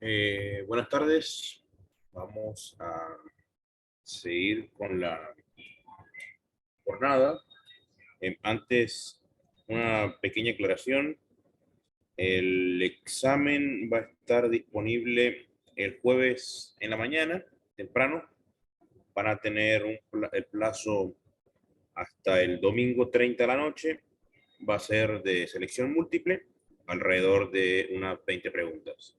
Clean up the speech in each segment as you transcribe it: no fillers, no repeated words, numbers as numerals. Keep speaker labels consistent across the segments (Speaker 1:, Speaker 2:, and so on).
Speaker 1: Buenas tardes. Vamos a seguir con la jornada. Antes, una pequeña aclaración. El examen va a estar disponible el jueves en la mañana, temprano. Van a tener el plazo hasta el domingo 30 de la noche. Va a ser de selección múltiple, alrededor de unas 20 preguntas.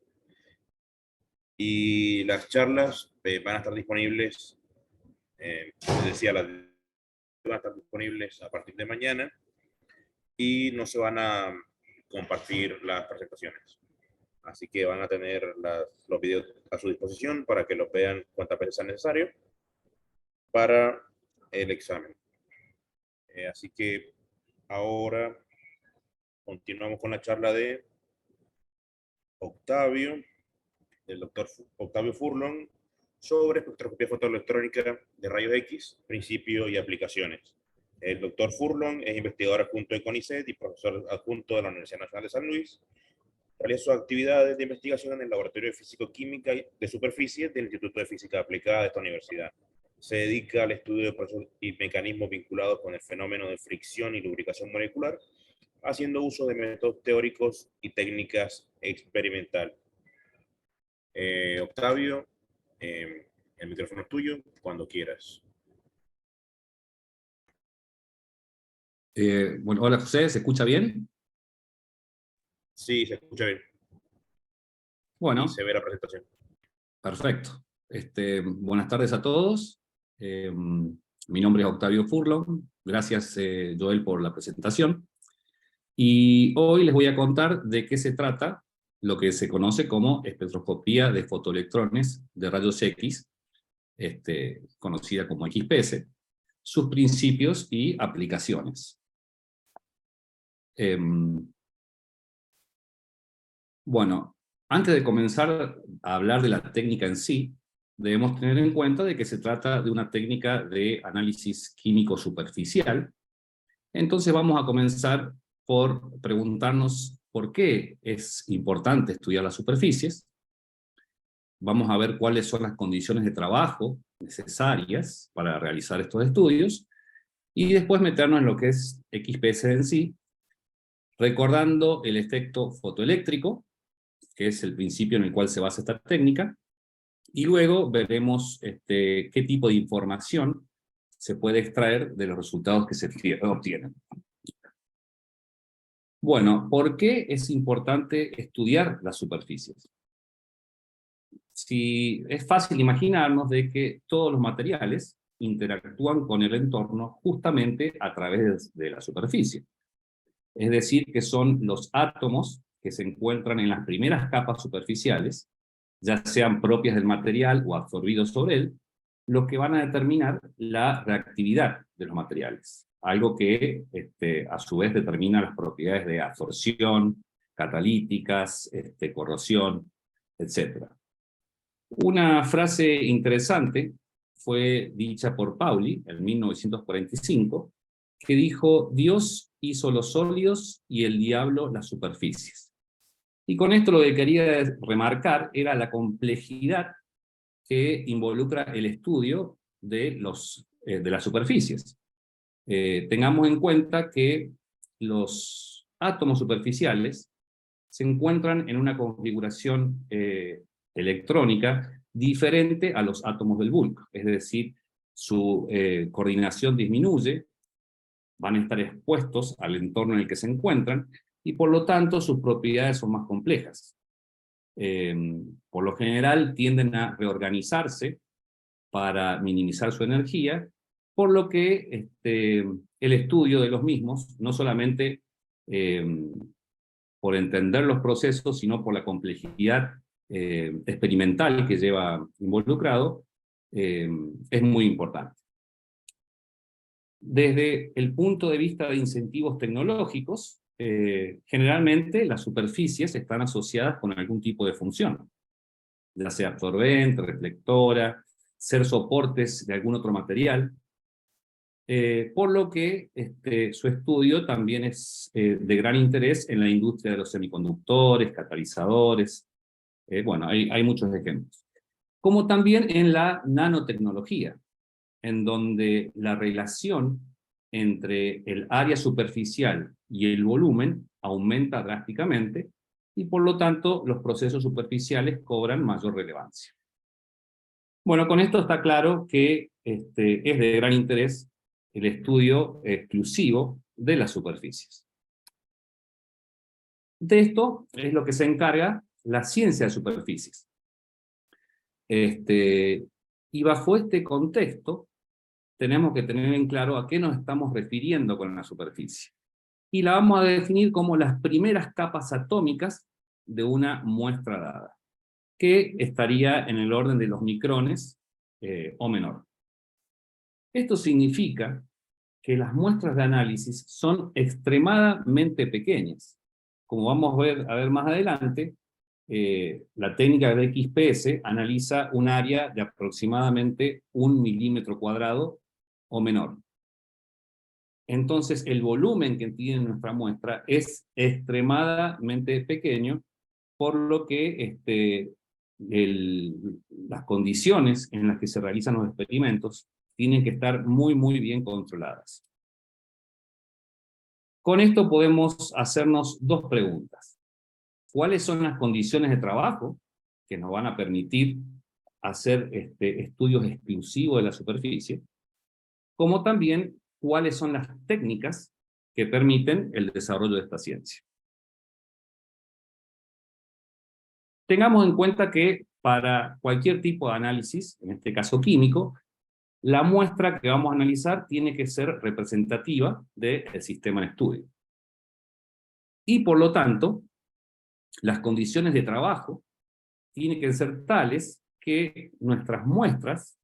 Speaker 1: Y las charlas van a estar disponibles, les decía, van a estar disponibles a partir de mañana y no se van a compartir las presentaciones. Así que van a tener los videos a su disposición para que los vean cuantas veces sea necesario para el examen. Así que ahora continuamos con la charla de Octavio, del doctor Octavio Furlong, sobre espectroscopía fotoelectrónica de rayos X, principio y aplicaciones. El doctor Furlong es investigador adjunto de CONICET y profesor adjunto de la Universidad Nacional de San Luis. Realiza sus actividades de investigación en el Laboratorio de Físico-Química de Superficie del Instituto de Física Aplicada de esta universidad. Se dedica al estudio de procesos y mecanismos vinculados con el fenómeno de fricción y lubricación molecular, haciendo uso de métodos teóricos y técnicas experimentales. Octavio, el micrófono es tuyo, cuando quieras.
Speaker 2: Bueno, hola José, ¿se escucha bien?
Speaker 1: Sí, se escucha bien y
Speaker 2: Bueno,
Speaker 1: se ve la presentación.
Speaker 2: perfecto. Buenas tardes a todos. Mi nombre es Octavio Furlong. Gracias, Joel, por la presentación. Y hoy les voy a contar de qué se trata lo que se conoce como espectroscopía de fotoelectrones de rayos X, conocida como XPS, sus principios y aplicaciones. Bueno, antes de comenzar a hablar de la técnica en sí, debemos tener en cuenta de que se trata de una técnica de análisis químico superficial. Entonces vamos a comenzar por preguntarnos por qué es importante estudiar las superficies. Vamos a ver cuáles son las condiciones de trabajo necesarias para realizar estos estudios y después meternos en lo que es XPS en sí, recordando el efecto fotoeléctrico, que es el principio en el cual se basa esta técnica, y luego veremos qué tipo de información se puede extraer de los resultados que se obtienen. Bueno, ¿por qué es importante estudiar las superficies? Si es fácil imaginarnos de que todos los materiales interactúan con el entorno justamente a través de la superficie. Es decir, que son los átomos que se encuentran en las primeras capas superficiales, ya sean propias del material o absorbidos sobre él, lo que van a determinar la reactividad de los materiales. Algo que a su vez determina las propiedades de absorción, catalíticas, corrosión, etc. Una frase interesante fue dicha por Pauli en 1945, que dijo: Dios hizo los sólidos y el diablo las superficies. Y con esto lo que quería remarcar era la complejidad que involucra el estudio de las superficies. Tengamos en cuenta que los átomos superficiales se encuentran en una configuración electrónica diferente a los átomos del bulk, es decir, su coordinación disminuye, van a estar expuestos al entorno en el que se encuentran, y por lo tanto sus propiedades son más complejas. Por lo general tienden a reorganizarse para minimizar su energía, por lo que el estudio de los mismos, no solamente por entender los procesos, sino por la complejidad experimental que lleva involucrado, es muy importante. Desde el punto de vista de incentivos tecnológicos, generalmente las superficies están asociadas con algún tipo de función, ya sea absorbente, reflectora, ser soportes de algún otro material, por lo que su estudio también es de gran interés en la industria de los semiconductores, catalizadores, Bueno, hay muchos ejemplos. Como también en la nanotecnología, en donde la relación entre el área superficial y el volumen aumenta drásticamente, y por lo tanto los procesos superficiales cobran mayor relevancia. Bueno, con esto está claro que es de gran interés el estudio exclusivo de las superficies. De esto es lo que se encarga la ciencia de superficies. Y bajo este contexto, tenemos que tener en claro a qué nos estamos refiriendo con la superficie. Y la vamos a definir como las primeras capas atómicas de una muestra dada, que estaría en el orden de los micrones o menor. Esto significa que las muestras de análisis son extremadamente pequeñas. Como vamos a ver más adelante, la técnica de XPS analiza un área de aproximadamente 1 milímetro cuadrado o menor. Entonces, el volumen que tiene nuestra muestra es extremadamente pequeño, por lo que las condiciones en las que se realizan los experimentos tienen que estar muy, muy bien controladas. Con esto podemos hacernos dos preguntas. ¿Cuáles son las condiciones de trabajo que nos van a permitir hacer estudios exclusivos de la superficie? Como también, ¿cuáles son las técnicas que permiten el desarrollo de esta ciencia? Tengamos en cuenta que para cualquier tipo de análisis, en este caso químico, la muestra que vamos a analizar tiene que ser representativa del sistema en estudio. Y por lo tanto, las condiciones de trabajo tienen que ser tales que nuestras muestras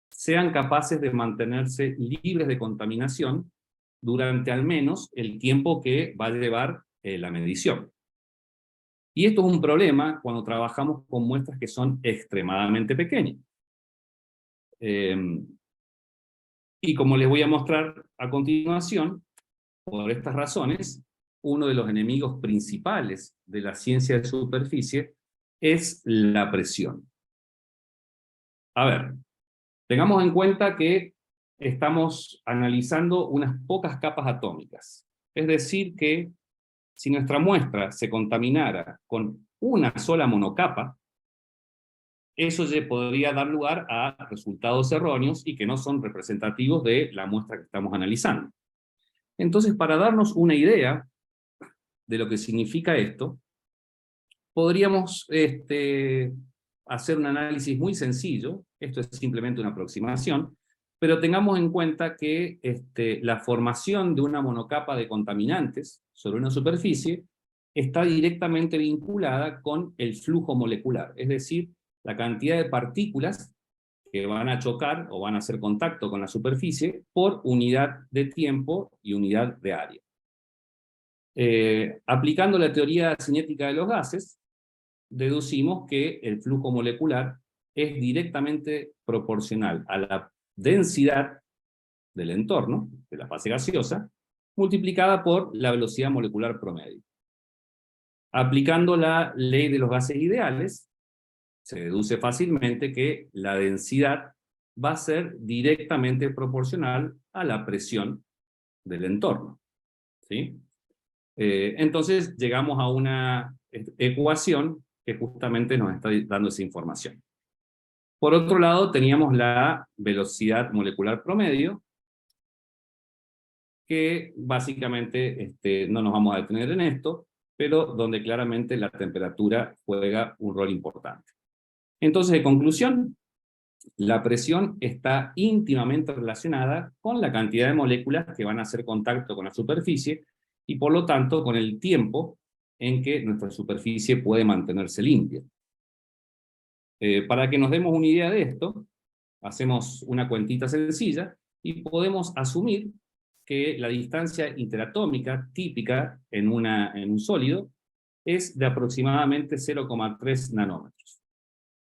Speaker 2: sean capaces de mantenerse libres de contaminación durante al menos el tiempo que va a llevar la medición. Y esto es un problema cuando trabajamos con muestras que son extremadamente pequeñas. Y como les voy a mostrar a continuación, por estas razones, uno de los enemigos principales de la ciencia de superficie es la presión. A ver, tengamos en cuenta que estamos analizando unas pocas capas atómicas. Es decir que si nuestra muestra se contaminara con una sola monocapa, eso podría dar lugar a resultados erróneos y que no son representativos de la muestra que estamos analizando. Entonces, para darnos una idea de lo que significa esto, podríamos hacer un análisis muy sencillo. Esto es simplemente una aproximación, pero tengamos en cuenta que la formación de una monocapa de contaminantes sobre una superficie está directamente vinculada con el flujo molecular, es decir, la cantidad de partículas que van a chocar o van a hacer contacto con la superficie por unidad de tiempo y unidad de área. Aplicando la teoría cinética de los gases, deducimos que el flujo molecular es directamente proporcional a la densidad del entorno, de la fase gaseosa, multiplicada por la velocidad molecular promedio. Aplicando la ley de los gases ideales, se deduce fácilmente que la densidad va a ser directamente proporcional a la presión del entorno, ¿sí? Entonces llegamos a una ecuación que justamente nos está dando esa información. Por otro lado, teníamos la velocidad molecular promedio, que básicamente no nos vamos a detener en esto, pero donde claramente la temperatura juega un rol importante. Entonces, en conclusión, la presión está íntimamente relacionada con la cantidad de moléculas que van a hacer contacto con la superficie y por lo tanto con el tiempo en que nuestra superficie puede mantenerse limpia. Para que nos demos una idea de esto, hacemos una cuentita sencilla y podemos asumir que la distancia interatómica típica en un sólido es de aproximadamente 0,3 nanómetros.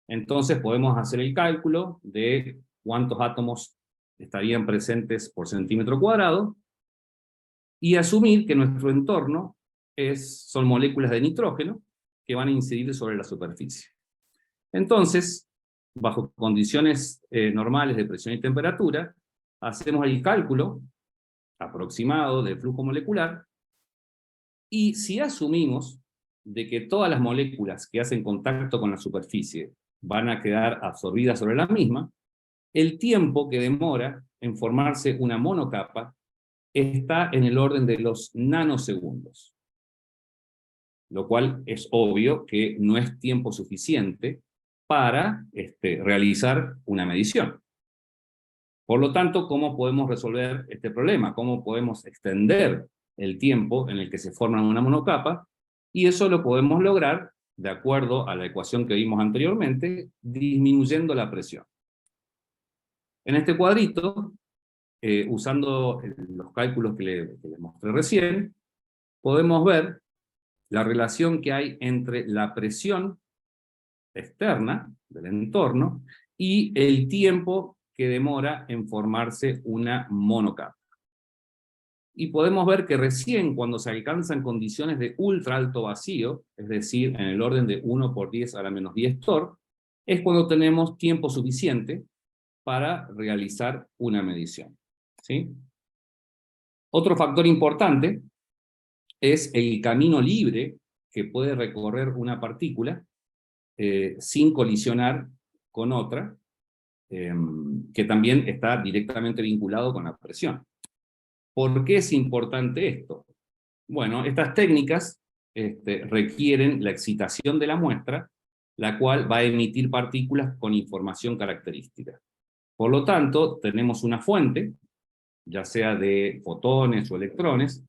Speaker 2: Entonces podemos hacer el cálculo de cuántos átomos estarían presentes por centímetro cuadrado y asumir que nuestro entorno son moléculas de nitrógeno que van a incidir sobre la superficie. Entonces, bajo condiciones normales de presión y temperatura, hacemos el cálculo aproximado del flujo molecular, y si asumimos de que todas las moléculas que hacen contacto con la superficie van a quedar absorbidas sobre la misma, el tiempo que demora en formarse una monocapa está en el orden de los nanosegundos, lo cual es obvio que no es tiempo suficiente para realizar una medición. Por lo tanto, ¿cómo podemos resolver este problema? ¿Cómo podemos extender el tiempo en el que se forma una monocapa? Y eso lo podemos lograr, de acuerdo a la ecuación que vimos anteriormente, disminuyendo la presión. En este cuadrito, usando los cálculos que les mostré recién, podemos ver la relación que hay entre la presión externa del entorno y el tiempo que demora en formarse una monocapa. Y podemos ver que recién cuando se alcanzan condiciones de ultra alto vacío, es decir, en el orden de 1 por 10 a la menos 10 torr, es cuando tenemos tiempo suficiente para realizar una medición, ¿sí? Otro factor importante es el camino libre que puede recorrer una partícula sin colisionar con otra, que también está directamente vinculado con la presión. ¿Por qué es importante esto? Bueno, estas técnicas requieren la excitación de la muestra, la cual va a emitir partículas con información característica. Por lo tanto, tenemos una fuente, ya sea de fotones o electrones,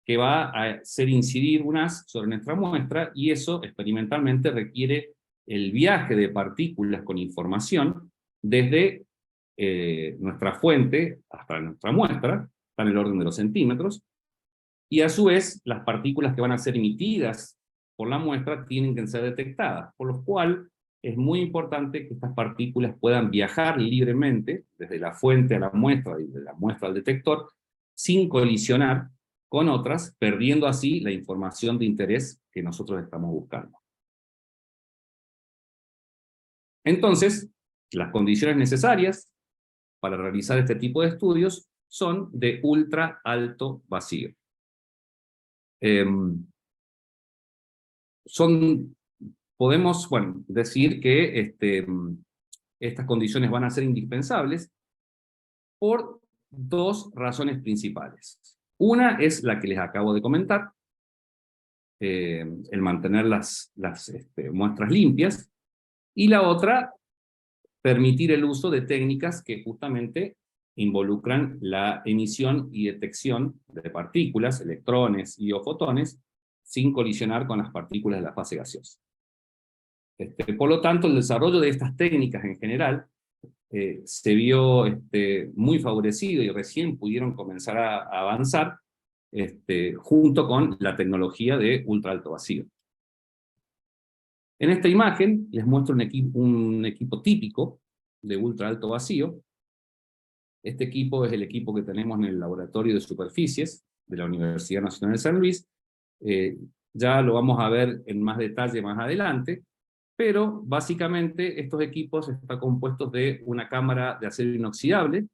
Speaker 2: que va a hacer incidir un haz sobre nuestra muestra, y eso experimentalmente requiere el viaje de partículas con información desde nuestra fuente hasta nuestra muestra, está en el orden de los centímetros, y a su vez las partículas que van a ser emitidas por la muestra tienen que ser detectadas, por lo cual es muy importante que estas partículas puedan viajar libremente desde la fuente a la muestra y de la muestra al detector, sin colisionar con otras, perdiendo así la información de interés que nosotros estamos buscando. Entonces, las condiciones necesarias para realizar este tipo de estudios son de ultra alto vacío. Podemos, bueno, decir que estas condiciones van a ser indispensables por dos razones principales. Una es la que les acabo de comentar, el mantener las muestras limpias, y la otra, permitir el uso de técnicas que justamente involucran la emisión y detección de partículas, electrones y o fotones, sin colisionar con las partículas de la fase gaseosa. Por lo tanto, el desarrollo de estas técnicas en general se vio muy favorecido, y recién pudieron comenzar a avanzar junto con la tecnología de ultra alto vacío. En esta imagen les muestro un equipo típico de ultra alto vacío. Este equipo es el equipo que tenemos en el laboratorio de superficies de la Universidad Nacional de San Luis. Ya lo vamos a ver en más detalle más adelante, pero básicamente estos equipos están compuestos de una cámara de acero inoxidable.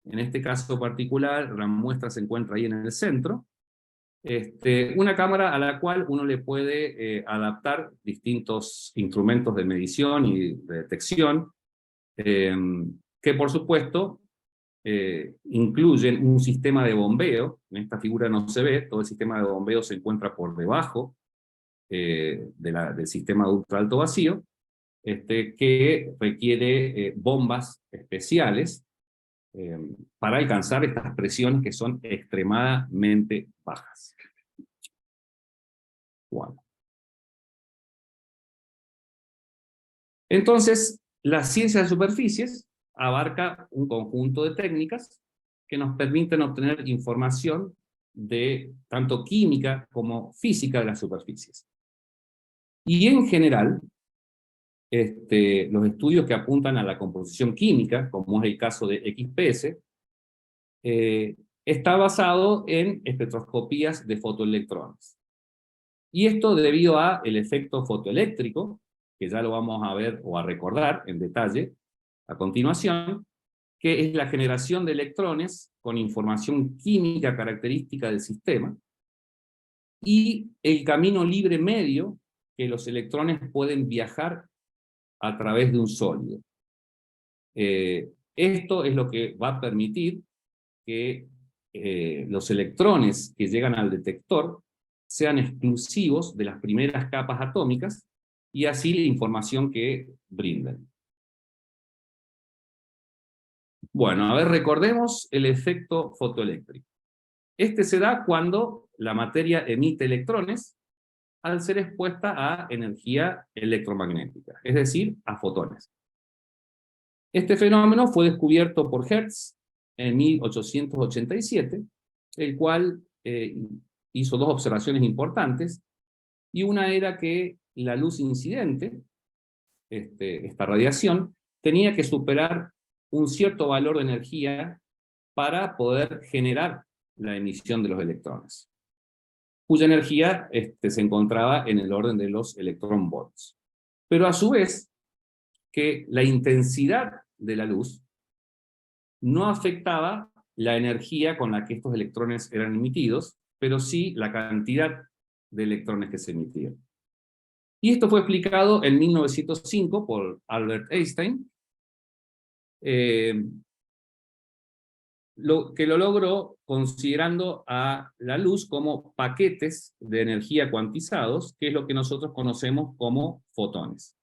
Speaker 2: En este caso particular, la muestra se encuentra ahí en el centro. Una cámara a la cual uno le puede adaptar distintos instrumentos de medición y de detección, que por supuesto incluyen un sistema de bombeo. En esta figura no se ve, todo el sistema de bombeo se encuentra por debajo del sistema de ultra alto vacío, que requiere bombas especiales para alcanzar estas presiones que son extremadamente bajas. Wow. Entonces, la ciencia de superficies abarca un conjunto de técnicas que nos permiten obtener información de tanto química como física de las superficies. Y en general, los estudios que apuntan a la composición química, como es el caso de XPS, está basado en espectroscopías de fotoelectrones. Y esto debido a el efecto fotoeléctrico que ya lo vamos a ver o a recordar en detalle a continuación, que es la generación de electrones con información química característica del sistema, y el camino libre medio que los electrones pueden viajar a través de un sólido. Esto es lo que va a permitir que los electrones que llegan al detector sean exclusivos de las primeras capas atómicas, y así la información que brindan. Bueno, a ver, recordemos el efecto fotoeléctrico. Este se da cuando la materia emite electrones al ser expuesta a energía electromagnética, es decir, a fotones. Este fenómeno fue descubierto por Hertz en 1887, el cual hizo dos observaciones importantes, y una era que la luz incidente, esta radiación, tenía que superar un cierto valor de energía para poder generar la emisión de los electrones, cuya energía se encontraba en el orden de los electronvolts. Pero a su vez, que la intensidad de la luz no afectaba la energía con la que estos electrones eran emitidos, pero sí la cantidad de electrones que se emitían. Y esto fue explicado en 1905 por Albert Einstein, que lo logró considerando a la luz como paquetes de energía cuantizados, que es lo que nosotros conocemos como fotones.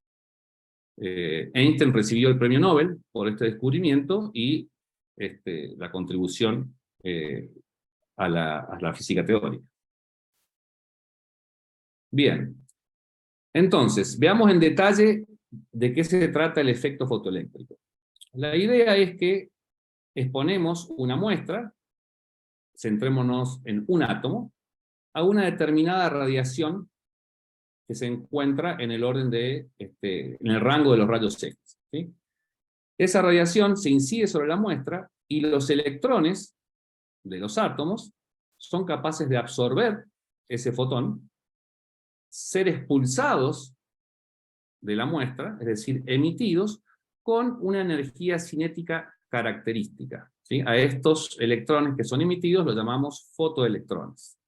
Speaker 2: Einstein recibió el premio Nobel por este descubrimiento y la contribución a la física teórica. Bien, entonces, veamos en detalle de qué se trata el efecto fotoeléctrico. La idea es que exponemos una muestra, centrémonos en un átomo, a una determinada radiación que se encuentra en el orden de, en el rango de los rayos X, ¿sí? Esa radiación se incide sobre la muestra y los electrones de los átomos son capaces de absorber ese fotón, ser expulsados de la muestra, es decir, emitidos, con una energía cinética característica, ¿sí? A estos electrones que son emitidos los llamamos fotoelectrones.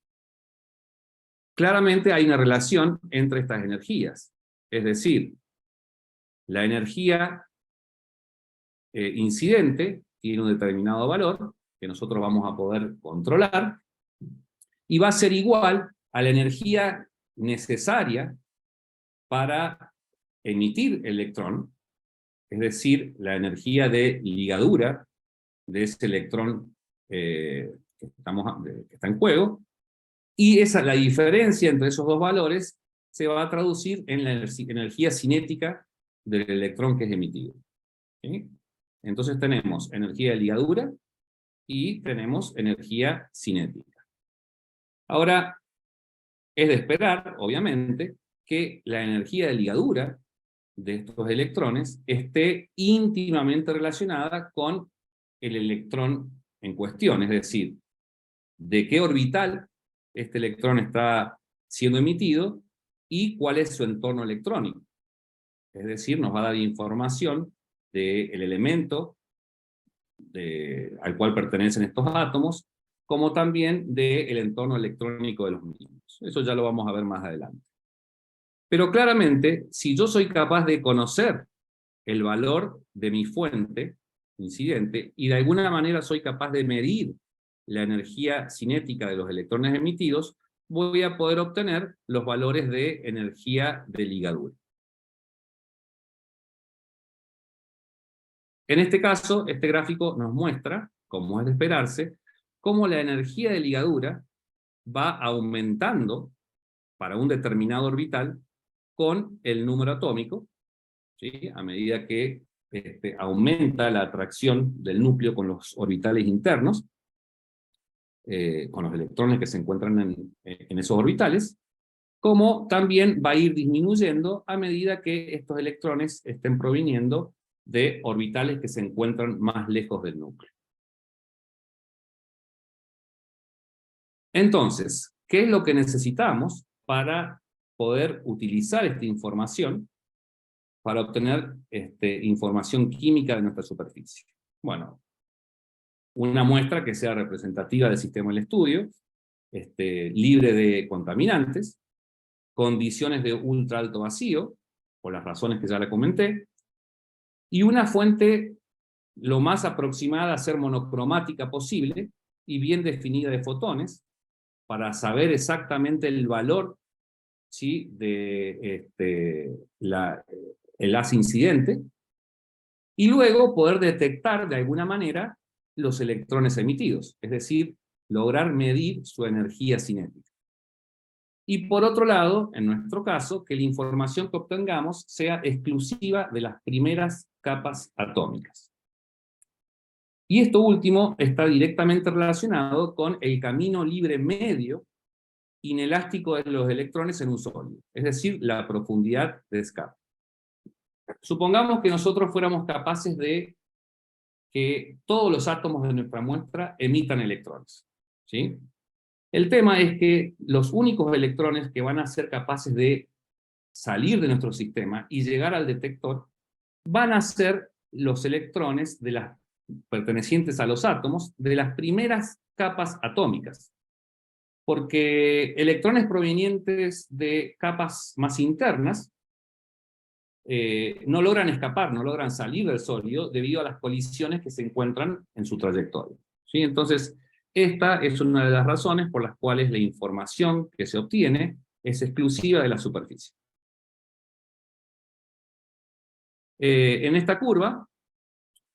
Speaker 2: Claramente hay una relación entre estas energías, es decir, la energía incidente tiene un determinado valor que nosotros vamos a poder controlar, y va a ser igual a la energía necesaria para emitir el electrón, es decir, la energía de ligadura de ese electrón que está en juego, y la diferencia entre esos dos valores se va a traducir en la energía cinética del electrón que es emitido, ¿sí? Entonces tenemos energía de ligadura y tenemos energía cinética. Ahora, es de esperar, obviamente, que la energía de ligadura de estos electrones esté íntimamente relacionada con el electrón en cuestión, es decir, de qué orbital este electrón está siendo emitido y cuál es su entorno electrónico. Es decir, nos va a dar información del elemento al cual pertenecen estos átomos, como también del entorno electrónico de los mismos. Eso ya lo vamos a ver más adelante. Pero claramente, si yo soy capaz de conocer el valor de mi fuente incidente y de alguna manera soy capaz de medir la energía cinética de los electrones emitidos, voy a poder obtener los valores de energía de ligadura. En este caso, este gráfico nos muestra, como es de esperarse, cómo la energía de ligadura va aumentando para un determinado orbital con el número atómico, ¿sí? A medida que aumenta la atracción del núcleo con los orbitales internos, con los electrones que se encuentran en esos orbitales, como también va a ir disminuyendo a medida que estos electrones estén proviniendo de orbitales que se encuentran más lejos del núcleo. Entonces, ¿qué es lo que necesitamos para poder utilizar esta información para obtener información química de nuestra superficie. Bueno, una muestra que sea representativa del sistema del estudio, libre de contaminantes, condiciones de ultra alto vacío, por las razones que ya le comenté, y una fuente lo más aproximada a ser monocromática posible y bien definida de fotones, para saber exactamente el valor, ¿sí?, de el haz incidente, y luego poder detectar de alguna manera los electrones emitidos, es decir, lograr medir su energía cinética. Y por otro lado, en nuestro caso, que la información que obtengamos sea exclusiva de las primeras capas atómicas. Y esto último está directamente relacionado con el camino libre medio inelástico de los electrones en un sólido, es decir, la profundidad de escape. Supongamos que nosotros fuéramos capaces de que todos los átomos de nuestra muestra emitan electrones, ¿sí? El tema es que los únicos electrones que van a ser capaces de salir de nuestro sistema y llegar al detector van a ser los electrones pertenecientes a los átomos de las primeras capas atómicas. Porque electrones provenientes de capas más internas no logran escapar, no logran salir del sólido debido a las colisiones que se encuentran en su trayectoria, ¿sí? Entonces, esta es una de las razones por las cuales la información que se obtiene es exclusiva de la superficie. En esta curva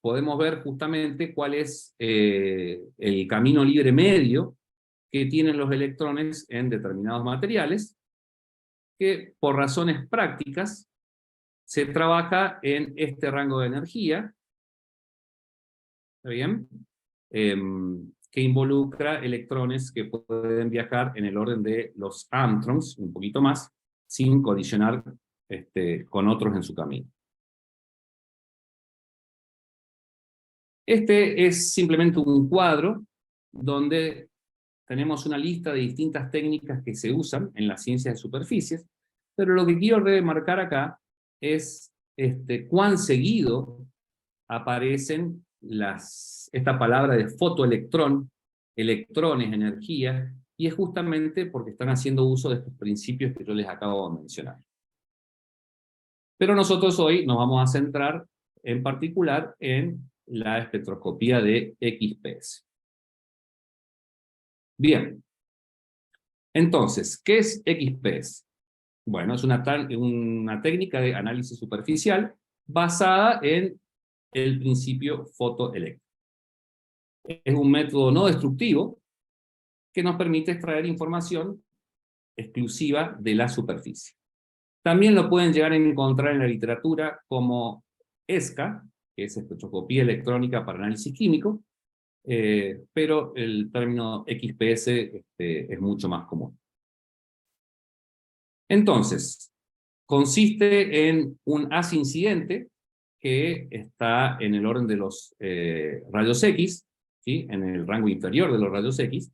Speaker 2: podemos ver justamente cuál es el camino libre medio que tienen los electrones en determinados materiales, que por razones prácticas se trabaja en este rango de energía, ¿está bien? Que involucra electrones que pueden viajar en el orden de los antrons, un poquito más, sin colisionar con otros en su camino. Este es simplemente un cuadro donde tenemos una lista de distintas técnicas que se usan en las ciencias de superficies, pero lo que quiero remarcar acá es cuán seguido aparecen esta palabra de fotoelectrón, electrones, energía, y es justamente porque están haciendo uso de estos principios que yo les acabo de mencionar. Pero nosotros hoy nos vamos a centrar en particular en la espectroscopía de XPS. Bien, entonces, ¿qué es XPS? Bueno, es una técnica de análisis superficial basada en el principio fotoeléctrico. Es un método no destructivo que nos permite extraer información exclusiva de la superficie. También lo pueden llegar a encontrar en la literatura como ESCA, que es espectroscopía electrónica para análisis químico, pero el término XPS es mucho más común. Entonces, consiste en un haz incidente que está en el orden de los rayos X, ¿sí?, en el rango inferior de los rayos X.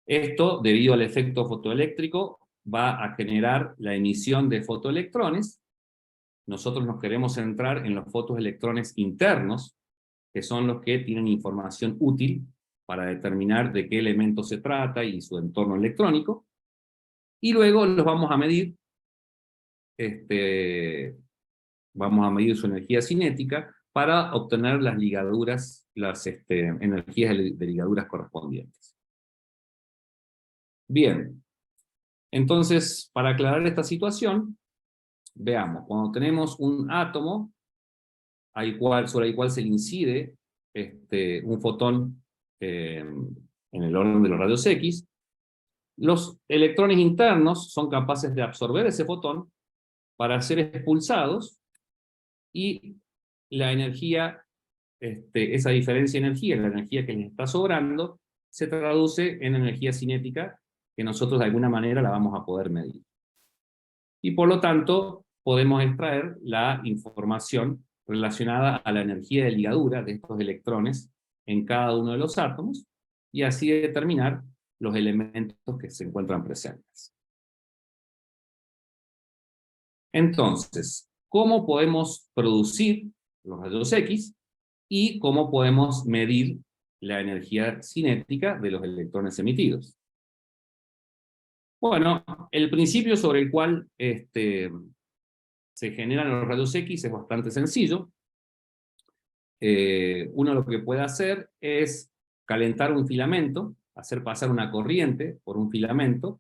Speaker 2: Esto, debido al efecto fotoeléctrico, va a generar la emisión de fotoelectrones. Nosotros nos queremos centrar en los fotoelectrones internos, que son los que tienen información útil para determinar de qué elemento se trata y su entorno electrónico. Y luego los vamos a medir, vamos a medir su energía cinética para obtener las ligaduras, las energías de ligaduras correspondientes. Bien, entonces, para aclarar esta situación, veamos, cuando tenemos un átomo sobre el cual se le incide un fotón en el orden de los rayos X, los electrones internos son capaces de absorber ese fotón para ser expulsados, y la energía, esa diferencia de energía, la energía que les está sobrando, se traduce en energía cinética que nosotros de alguna manera la vamos a poder medir. Y por lo tanto, podemos extraer la información relacionada a la energía de ligadura de estos electrones en cada uno de los átomos, y así determinar los elementos que se encuentran presentes. Entonces, cómo podemos producir los rayos X y cómo podemos medir la energía cinética de los electrones emitidos. Bueno, el principio sobre el cual se generan los rayos X es bastante sencillo. Uno lo que puede hacer es calentar un filamento, hacer pasar una corriente por un filamento,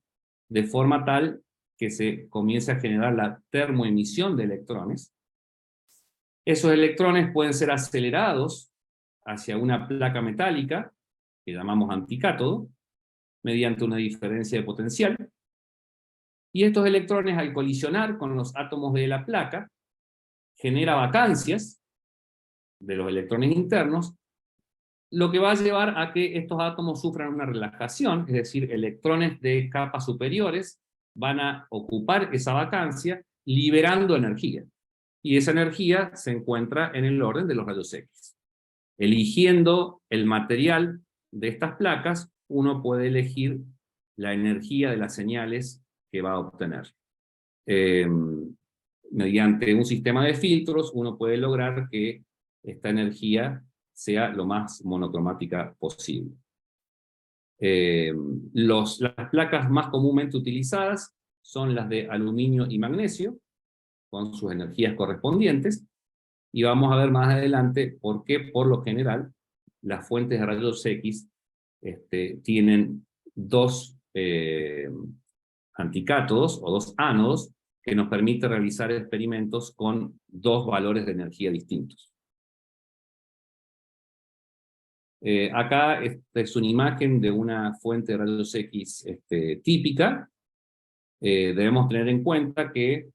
Speaker 2: de forma tal que se comience a generar la termoemisión de electrones. Esos electrones pueden ser acelerados hacia una placa metálica, que llamamos anticátodo, mediante una diferencia de potencial. Y estos electrones, al colisionar con los átomos de la placa, genera vacancias de los electrones internos, lo que va a llevar a que estos átomos sufran una relajación, es decir, electrones de capas superiores van a ocupar esa vacancia, liberando energía. Y esa energía se encuentra en el orden de los rayos X. Eligiendo el material de estas placas, uno puede elegir la energía de las señales que va a obtener. Mediante un sistema de filtros, uno puede lograr que esta energía sea lo más monocromática posible. Las placas más comúnmente utilizadas son las de aluminio y magnesio, con sus energías correspondientes, y vamos a ver más adelante por qué, por lo general, las fuentes de rayos X tienen dos anticátodos o dos ánodos que nos permite realizar experimentos con dos valores de energía distintos. Acá es una imagen de una fuente de rayos X típica. Debemos tener en cuenta que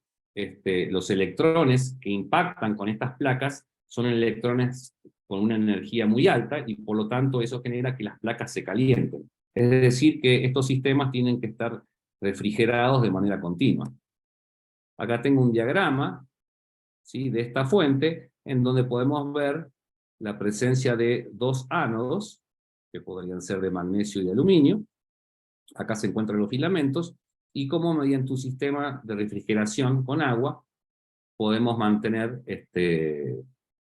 Speaker 2: los electrones que impactan con estas placas son electrones con una energía muy alta y por lo tanto eso genera que las placas se calienten. Es decir, que estos sistemas tienen que estar refrigerados de manera continua. Acá tengo un diagrama, ¿sí?, de esta fuente en donde podemos ver la presencia de dos ánodos, que podrían ser de magnesio y de aluminio. Acá se encuentran los filamentos, y cómo mediante un sistema de refrigeración con agua podemos mantener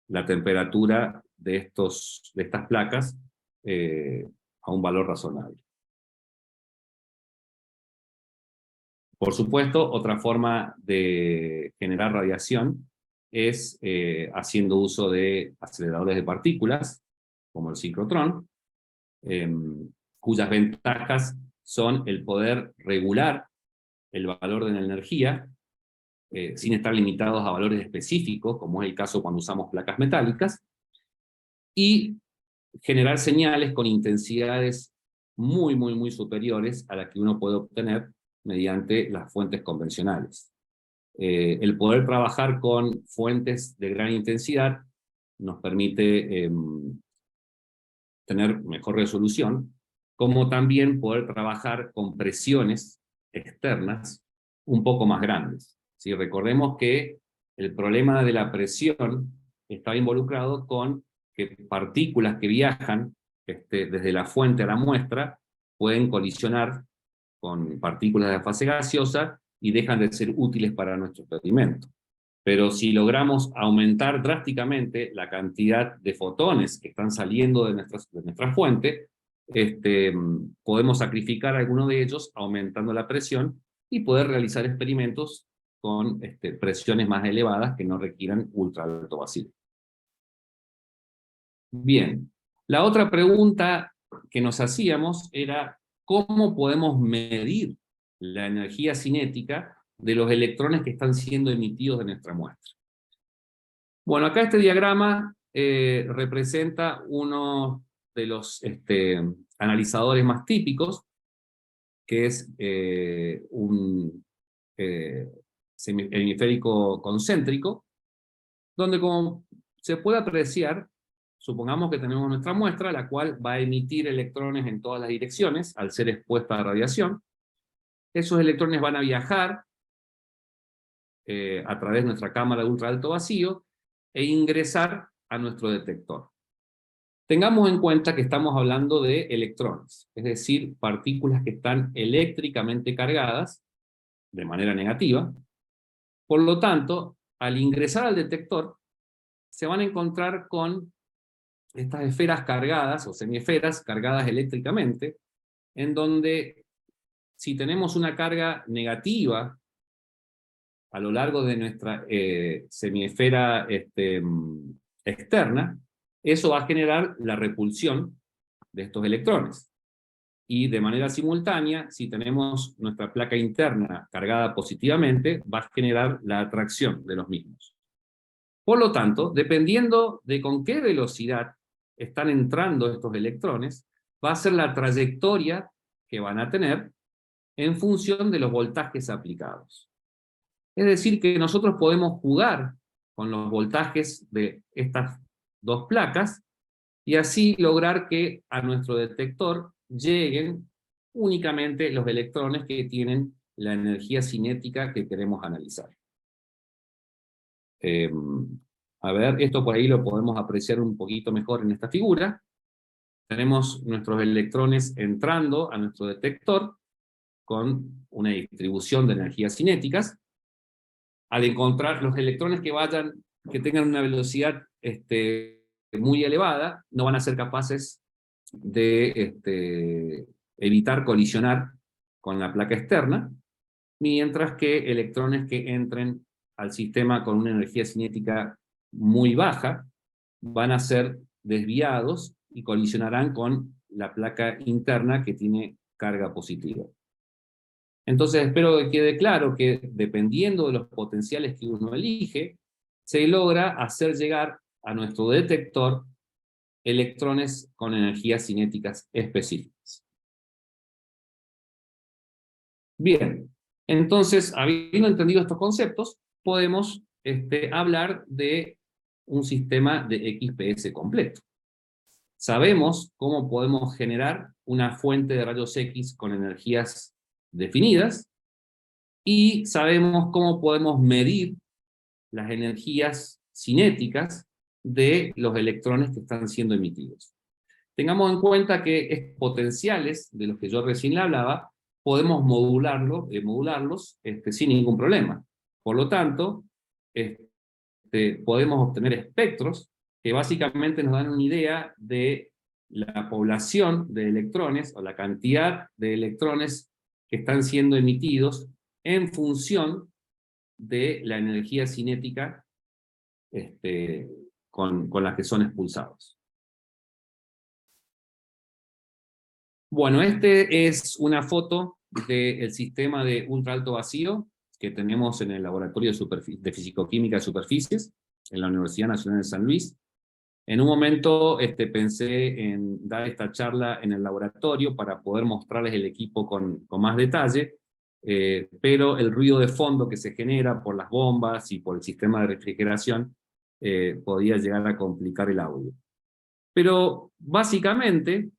Speaker 2: la temperatura de estas placas a un valor razonable. Por supuesto, otra forma de generar radiación es haciendo uso de aceleradores de partículas, como el ciclotrón, cuyas ventajas son el poder regular el valor de la energía sin estar limitados a valores específicos, como es el caso cuando usamos placas metálicas, y generar señales con intensidades muy, muy, muy superiores a las que uno puede obtener mediante las fuentes convencionales. El poder trabajar con fuentes de gran intensidad nos permite tener mejor resolución, como también poder trabajar con presiones externas un poco más grandes. ¿Sí? Recordemos que el problema de la presión está involucrado con que partículas que viajan desde la fuente a la muestra pueden colisionar con partículas de la fase gaseosa y dejan de ser útiles para nuestro experimento. Pero si logramos aumentar drásticamente la cantidad de fotones que están saliendo de nuestra fuente, podemos sacrificar alguno de ellos aumentando la presión y poder realizar experimentos con presiones más elevadas que no requieran ultra alto vacío. Bien, la otra pregunta que nos hacíamos era ¿cómo podemos medir la energía cinética de los electrones que están siendo emitidos de nuestra muestra? Bueno, acá este diagrama representa uno de los analizadores más típicos, que es un hemisférico concéntrico, donde, como se puede apreciar, supongamos que tenemos nuestra muestra, la cual va a emitir electrones en todas las direcciones al ser expuesta a radiación. Esos electrones van a viajar a través de nuestra cámara de ultra alto vacío e ingresar a nuestro detector. Tengamos en cuenta que estamos hablando de electrones, es decir, partículas que están eléctricamente cargadas de manera negativa. Por lo tanto, al ingresar al detector, se van a encontrar con estas esferas cargadas, o semiesferas cargadas eléctricamente, en donde si tenemos una carga negativa a lo largo de nuestra semiesfera externa, eso va a generar la repulsión de estos electrones. Y de manera simultánea, si tenemos nuestra placa interna cargada positivamente, va a generar la atracción de los mismos. Por lo tanto, dependiendo de con qué velocidad están entrando estos electrones, va a ser la trayectoria que van a tener en función de los voltajes aplicados. Es decir, que nosotros podemos jugar con los voltajes de estas dos placas y así lograr que a nuestro detector lleguen únicamente los electrones que tienen la energía cinética que queremos analizar. A ver, esto por ahí lo podemos apreciar un poquito mejor en esta figura. Tenemos nuestros electrones entrando a nuestro detector con una distribución de energías cinéticas. Al encontrar los electrones que tengan una velocidad muy elevada, no van a ser capaces de evitar colisionar con la placa externa, mientras que electrones que entren al sistema con una energía cinética muy baja van a ser desviados y colisionarán con la placa interna que tiene carga positiva. Entonces espero que quede claro que dependiendo de los potenciales que uno elige, se logra hacer llegar a nuestro detector electrones con energías cinéticas específicas. Bien, entonces, habiendo entendido estos conceptos, podemos hablar de un sistema de XPS completo. Sabemos cómo podemos generar una fuente de rayos X con energías definidas, y sabemos cómo podemos medir las energías cinéticas de los electrones que están siendo emitidos. Tengamos en cuenta que estos potenciales, de los que yo recién le hablaba, podemos modularlos sin ningún problema. Por lo tanto, podemos obtener espectros que básicamente nos dan una idea de la población de electrones, o la cantidad de electrones que están siendo emitidos en función de la energía cinética con la que son expulsados. Bueno, es una foto del sistema de ultra alto vacío que tenemos en el laboratorio de fisicoquímica de superficies en la Universidad Nacional de San Luis. En un momento pensé en dar esta charla en el laboratorio para poder mostrarles el equipo con más detalle, pero el ruido de fondo que se genera por las bombas y por el sistema de refrigeración podía llegar a complicar el audio. Pero básicamente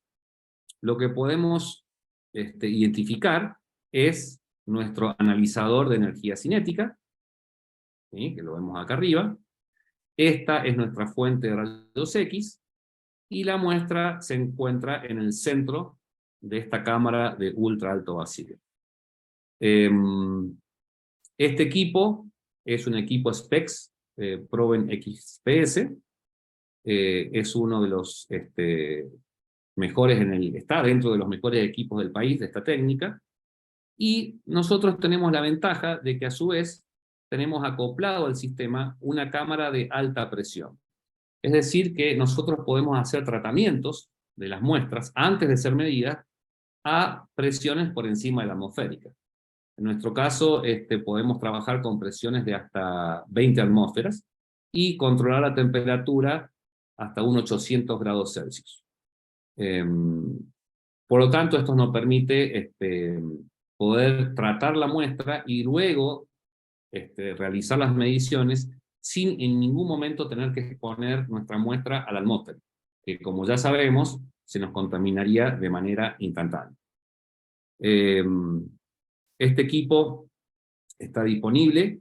Speaker 2: lo que podemos identificar es nuestro analizador de energía cinética, ¿sí? Que lo vemos acá arriba. Esta es nuestra fuente de rayos X, y la muestra se encuentra en el centro de esta cámara de ultra alto vacío. Este equipo es un equipo SPEX, Proben XPS, es uno de los mejores está dentro de los mejores equipos del país de esta técnica, y nosotros tenemos la ventaja de que a su vez tenemos acoplado al sistema una cámara de alta presión. Es decir, que nosotros podemos hacer tratamientos de las muestras antes de ser medidas a presiones por encima de la atmosférica. En nuestro caso, podemos trabajar con presiones de hasta 20 atmósferas y controlar la temperatura hasta unos 800 grados Celsius. Por lo tanto, esto nos permite poder tratar la muestra y luego realizar las mediciones sin en ningún momento tener que exponer nuestra muestra a la atmósfera, que como ya sabemos, se nos contaminaría de manera instantánea. Este equipo está disponible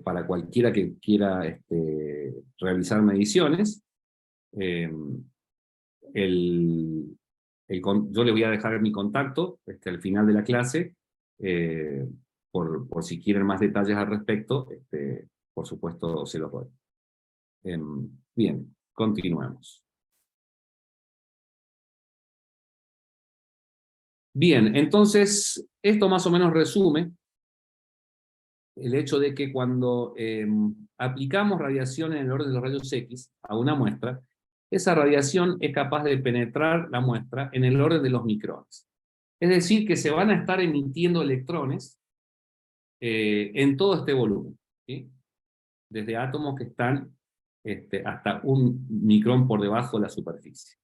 Speaker 2: para cualquiera que quiera realizar mediciones. Yo le voy a dejar mi contacto al final de la clase, por si quieren más detalles al respecto, por supuesto se los doy. Bien, continuemos. Bien, entonces, esto más o menos resume el hecho de que cuando aplicamos radiación en el orden de los rayos X a una muestra, esa radiación es capaz de penetrar la muestra en el orden de los micrones. Es decir, que se van a estar emitiendo electrones en todo este volumen, ¿sí? Desde átomos que están hasta un micrón por debajo de la superficie.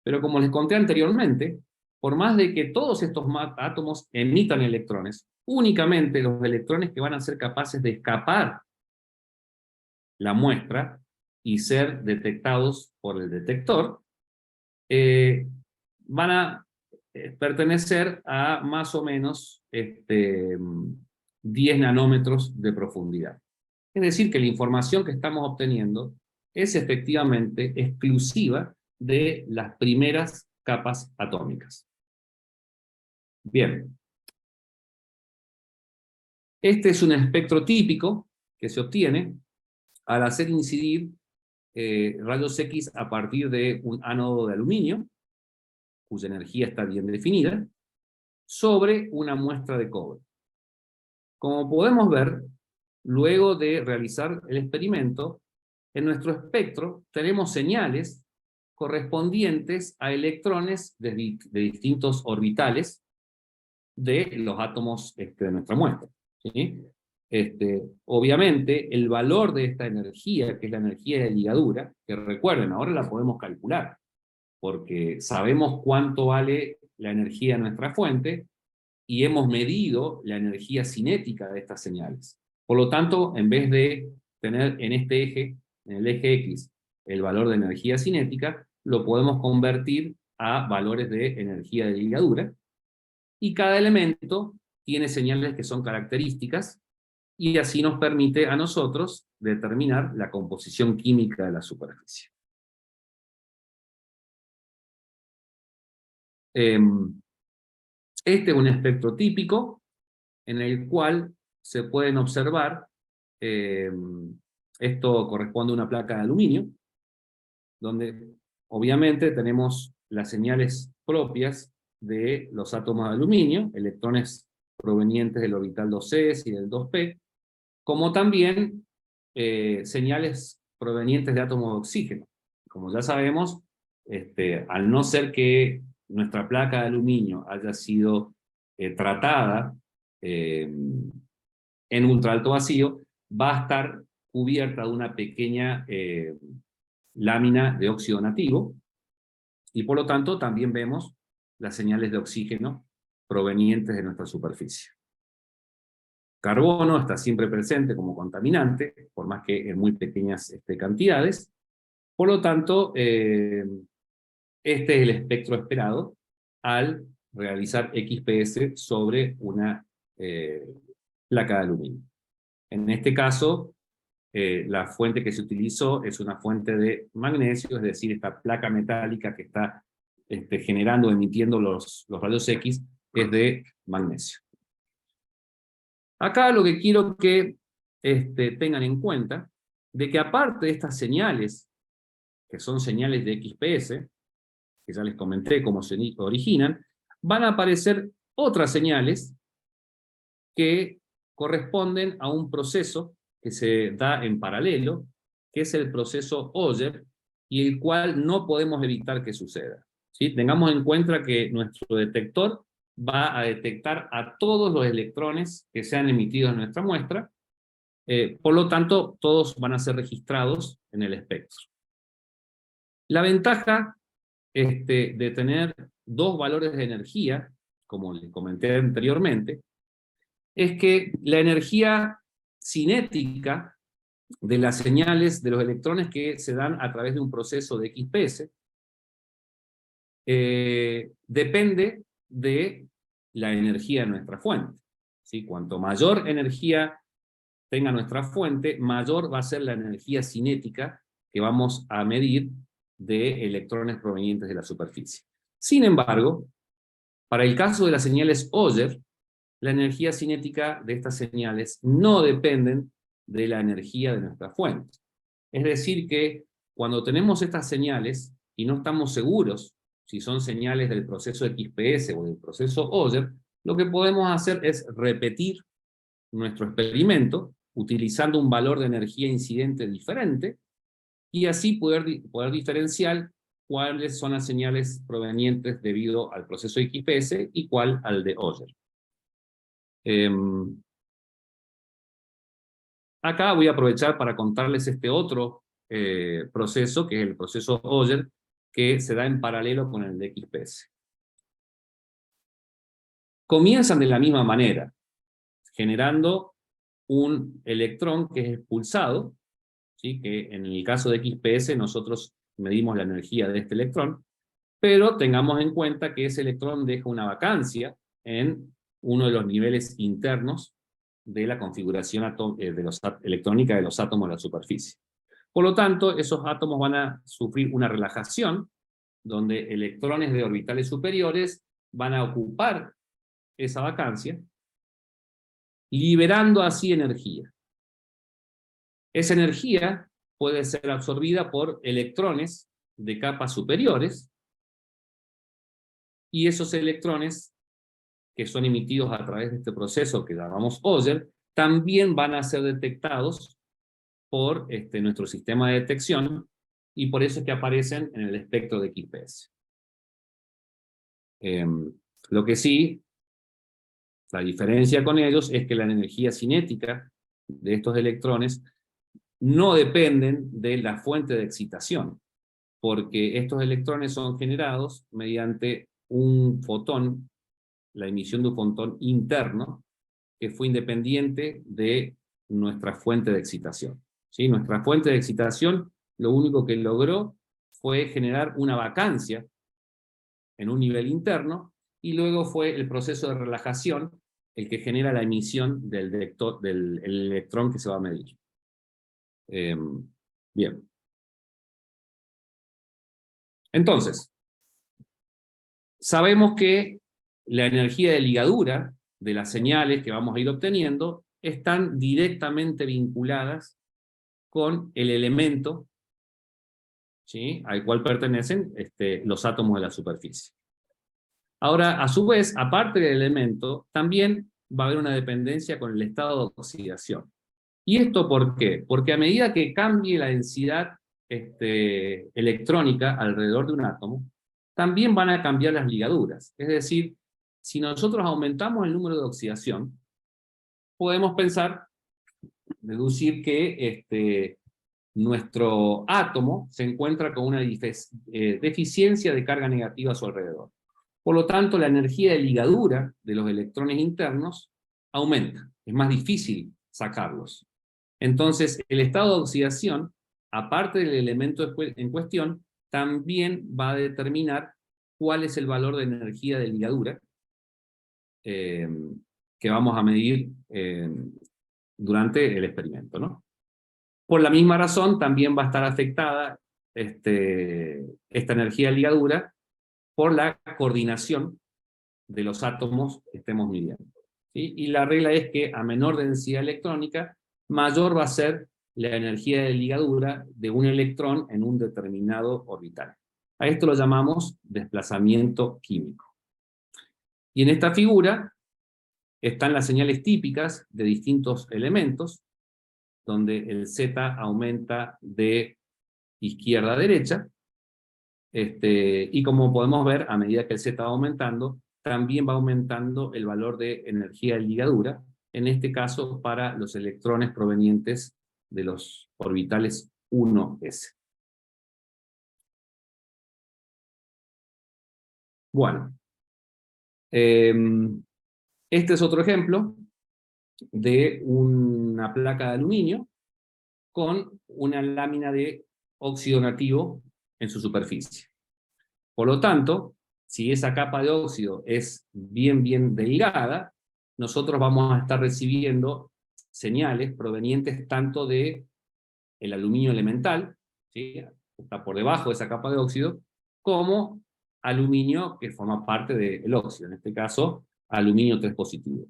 Speaker 2: Pero como les conté anteriormente, por más de que todos estos átomos emitan electrones, únicamente los electrones que van a ser capaces de escapar la muestra y ser detectados por el detector, van a pertenecer a más o menos 10 nanómetros de profundidad. Es decir, que la información que estamos obteniendo es efectivamente exclusiva de las primeras capas atómicas. Bien. Este es un espectro típico que se obtiene al hacer incidir rayos X a partir de un ánodo de aluminio, cuya energía está bien definida, sobre una muestra de cobre. Como podemos ver, luego de realizar el experimento, en nuestro espectro tenemos señales correspondientes a electrones de distintos orbitales de los átomos de nuestra muestra, ¿sí? Obviamente, el valor de esta energía, que es la energía de ligadura, que recuerden, ahora la podemos calcular, porque sabemos cuánto vale la energía de nuestra fuente, y hemos medido la energía cinética de estas señales. Por lo tanto, en vez de tener en este eje, en el eje X, el valor de energía cinética, lo podemos convertir a valores de energía de ligadura, y cada elemento tiene señales que son características, y así nos permite a nosotros determinar la composición química de la superficie. Este es un espectro típico en el cual se pueden observar, esto corresponde a una placa de aluminio, donde obviamente tenemos las señales propias de los átomos de aluminio, electrones provenientes del orbital 2s y del 2p, como también señales provenientes de átomos de oxígeno. Como ya sabemos, al no ser que nuestra placa de aluminio haya sido tratada en ultraalto vacío, va a estar cubierta de una pequeña lámina de óxido nativo, y por lo tanto también vemos las señales de oxígeno provenientes de nuestra superficie. Carbono está siempre presente como contaminante, por más que en muy pequeñas cantidades. Por lo tanto, este es el espectro esperado al realizar XPS sobre una placa de aluminio. En este caso, la fuente que se utilizó es una fuente de magnesio, es decir, esta placa metálica que está generando, emitiendo los rayos X, es de magnesio. Acá lo que quiero que tengan en cuenta, de que aparte de estas señales, que son señales de XPS, que ya les comenté cómo se originan, van a aparecer otras señales que corresponden a un proceso que se da en paralelo, que es el proceso Auger, y el cual no podemos evitar que suceda, ¿sí? Tengamos en cuenta que nuestro detector va a detectar a todos los electrones que sean emitidos en nuestra muestra, por lo tanto, todos van a ser registrados en el espectro. La ventaja de tener dos valores de energía, como les comenté anteriormente, es que la energía cinética de las señales de los electrones que se dan a través de un proceso de XPS depende de la energía de nuestra fuente, ¿sí? Cuanto mayor energía tenga nuestra fuente, mayor va a ser la energía cinética que vamos a medir de electrones provenientes de la superficie. Sin embargo, para el caso de las señales Auger, la energía cinética de estas señales no dependen de la energía de nuestra fuente. Es decir que cuando tenemos estas señales y no estamos seguros si son señales del proceso XPS o del proceso Auger, lo que podemos hacer es repetir nuestro experimento utilizando un valor de energía incidente diferente y así poder diferenciar cuáles son las señales provenientes debido al proceso XPS y cuál al de Auger. Acá voy a aprovechar para contarles este otro proceso, que es el proceso Auger, que se da en paralelo con el de XPS. Comienzan de la misma manera, generando un electrón que es expulsado, ¿sí? Que en el caso de XPS nosotros medimos la energía de este electrón, pero tengamos en cuenta que ese electrón deja una vacancia en uno de los niveles internos de la configuración electrónica de los átomos de la superficie. Por lo tanto, esos átomos van a sufrir una relajación, donde electrones de orbitales superiores van a ocupar esa vacancia, liberando así energía. Esa energía puede ser absorbida por electrones de capas superiores, y esos electrones que son emitidos a través de este proceso que llamamos Auger, también van a ser detectados por nuestro sistema de detección, y por eso es que aparecen en el espectro de XPS. Lo que sí, la diferencia con ellos es que la energía cinética de estos electrones no dependen de la fuente de excitación, porque estos electrones son generados mediante un fotón, la emisión de un fotón interno, que fue independiente de nuestra fuente de excitación. ¿Sí? Nuestra fuente de excitación lo único que logró fue generar una vacancia en un nivel interno, y luego fue el proceso de relajación el que genera la emisión del electrón que se va a medir. Bien. Entonces, sabemos que la energía de ligadura de las señales que vamos a ir obteniendo están directamente vinculadas con el elemento, ¿sí?, al cual pertenecen los átomos de la superficie. Ahora, a su vez, aparte del elemento, también va a haber una dependencia con el estado de oxidación. ¿Y esto por qué? Porque a medida que cambie la densidad electrónica alrededor de un átomo, también van a cambiar las ligaduras. Es decir, si nosotros aumentamos el número de oxidación, podemos deducir que nuestro átomo se encuentra con una deficiencia de carga negativa a su alrededor. Por lo tanto, la energía de ligadura de los electrones internos aumenta. Es más difícil sacarlos. Entonces, el estado de oxidación, aparte del elemento en cuestión, también va a determinar cuál es el valor de energía de ligadura que vamos a medir durante el experimento, ¿no? Por la misma razón, también va a estar afectada esta energía de ligadura por la coordinación de los átomos que estemos midiendo, ¿sí? Y la regla es que a menor densidad electrónica, mayor va a ser la energía de ligadura de un electrón en un determinado orbital. A esto lo llamamos desplazamiento químico. Y en esta figura están las señales típicas de distintos elementos, donde el Z aumenta de izquierda a derecha, y como podemos ver, a medida que el Z va aumentando, también va aumentando el valor de energía de ligadura, en este caso para los electrones provenientes de los orbitales 1s. Bueno, este es otro ejemplo de una placa de aluminio con una lámina de óxido nativo en su superficie. Por lo tanto, si esa capa de óxido es bien delgada, nosotros vamos a estar recibiendo señales provenientes tanto de el aluminio elemental, ¿sí?, está por debajo de esa capa de óxido, como aluminio que forma parte del óxido, en este caso, aluminio 3 positivo.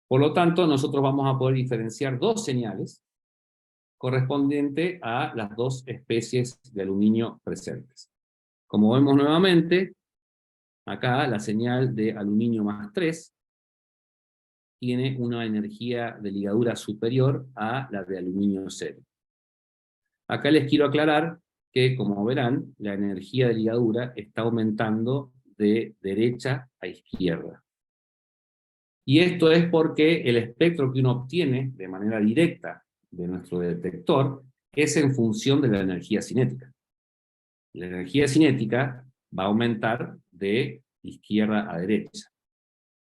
Speaker 2: Por lo tanto, nosotros vamos a poder diferenciar dos señales correspondiente a las dos especies de aluminio presentes. Como vemos nuevamente, acá la señal de aluminio más 3 tiene una energía de ligadura superior a la de aluminio 0. Acá les quiero aclarar que, como verán, la energía de ligadura está aumentando de derecha a izquierda. Y esto es porque el espectro que uno obtiene de manera directa de nuestro detector es en función de la energía cinética. La energía cinética va a aumentar de izquierda a derecha.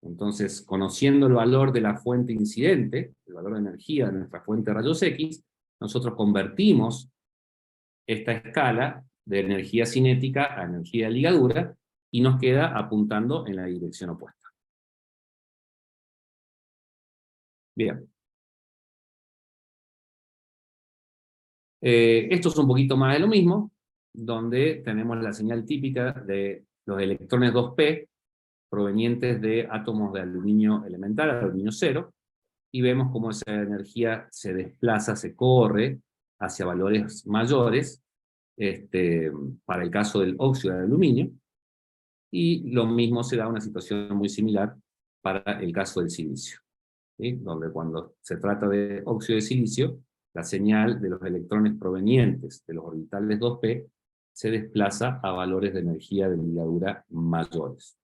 Speaker 2: Entonces, conociendo el valor de la fuente incidente, el valor de energía de nuestra fuente de rayos X, nosotros convertimos esta escala de energía cinética a energía de ligadura y nos queda apuntando en la dirección opuesta. Bien. Esto es un poquito más de lo mismo, donde tenemos la señal típica de los electrones 2p provenientes de átomos de aluminio elemental, aluminio 0, y vemos cómo esa energía se desplaza, se corre hacia valores mayores, para el caso del óxido de aluminio, y lo mismo se da una situación muy similar para el caso del silicio, ¿sí? Donde cuando se trata de óxido de silicio, la señal de los electrones provenientes de los orbitales 2p se desplaza a valores de energía de ligadura mayores.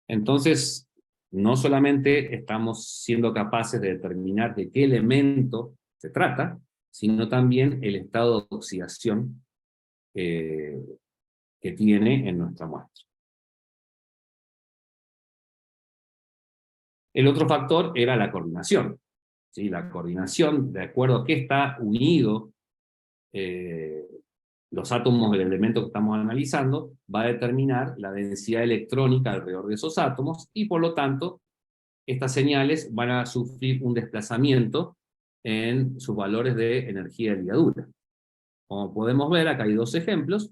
Speaker 2: Entonces, no solamente estamos siendo capaces de determinar de qué elemento se trata, sino también el estado de oxidación que tiene en nuestra muestra. El otro factor era la coordinación. ¿Sí? La coordinación, de acuerdo a qué está unido los átomos del elemento que estamos analizando, va a determinar la densidad electrónica alrededor de esos átomos, y por lo tanto, estas señales van a sufrir un desplazamiento en sus valores de energía de ligadura. Como podemos ver, acá hay dos ejemplos.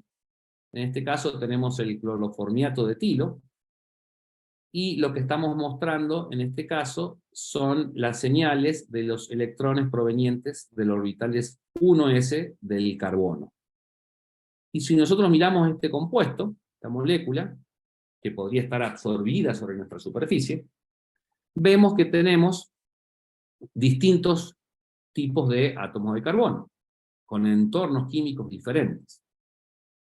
Speaker 2: En este caso tenemos el cloroformiato de etilo, y lo que estamos mostrando en este caso son las señales de los electrones provenientes de los orbitales 1s del carbono. Y si nosotros miramos este compuesto, esta molécula, que podría estar absorbida sobre nuestra superficie, vemos que tenemos distintos tipos de átomos de carbono, con entornos químicos diferentes.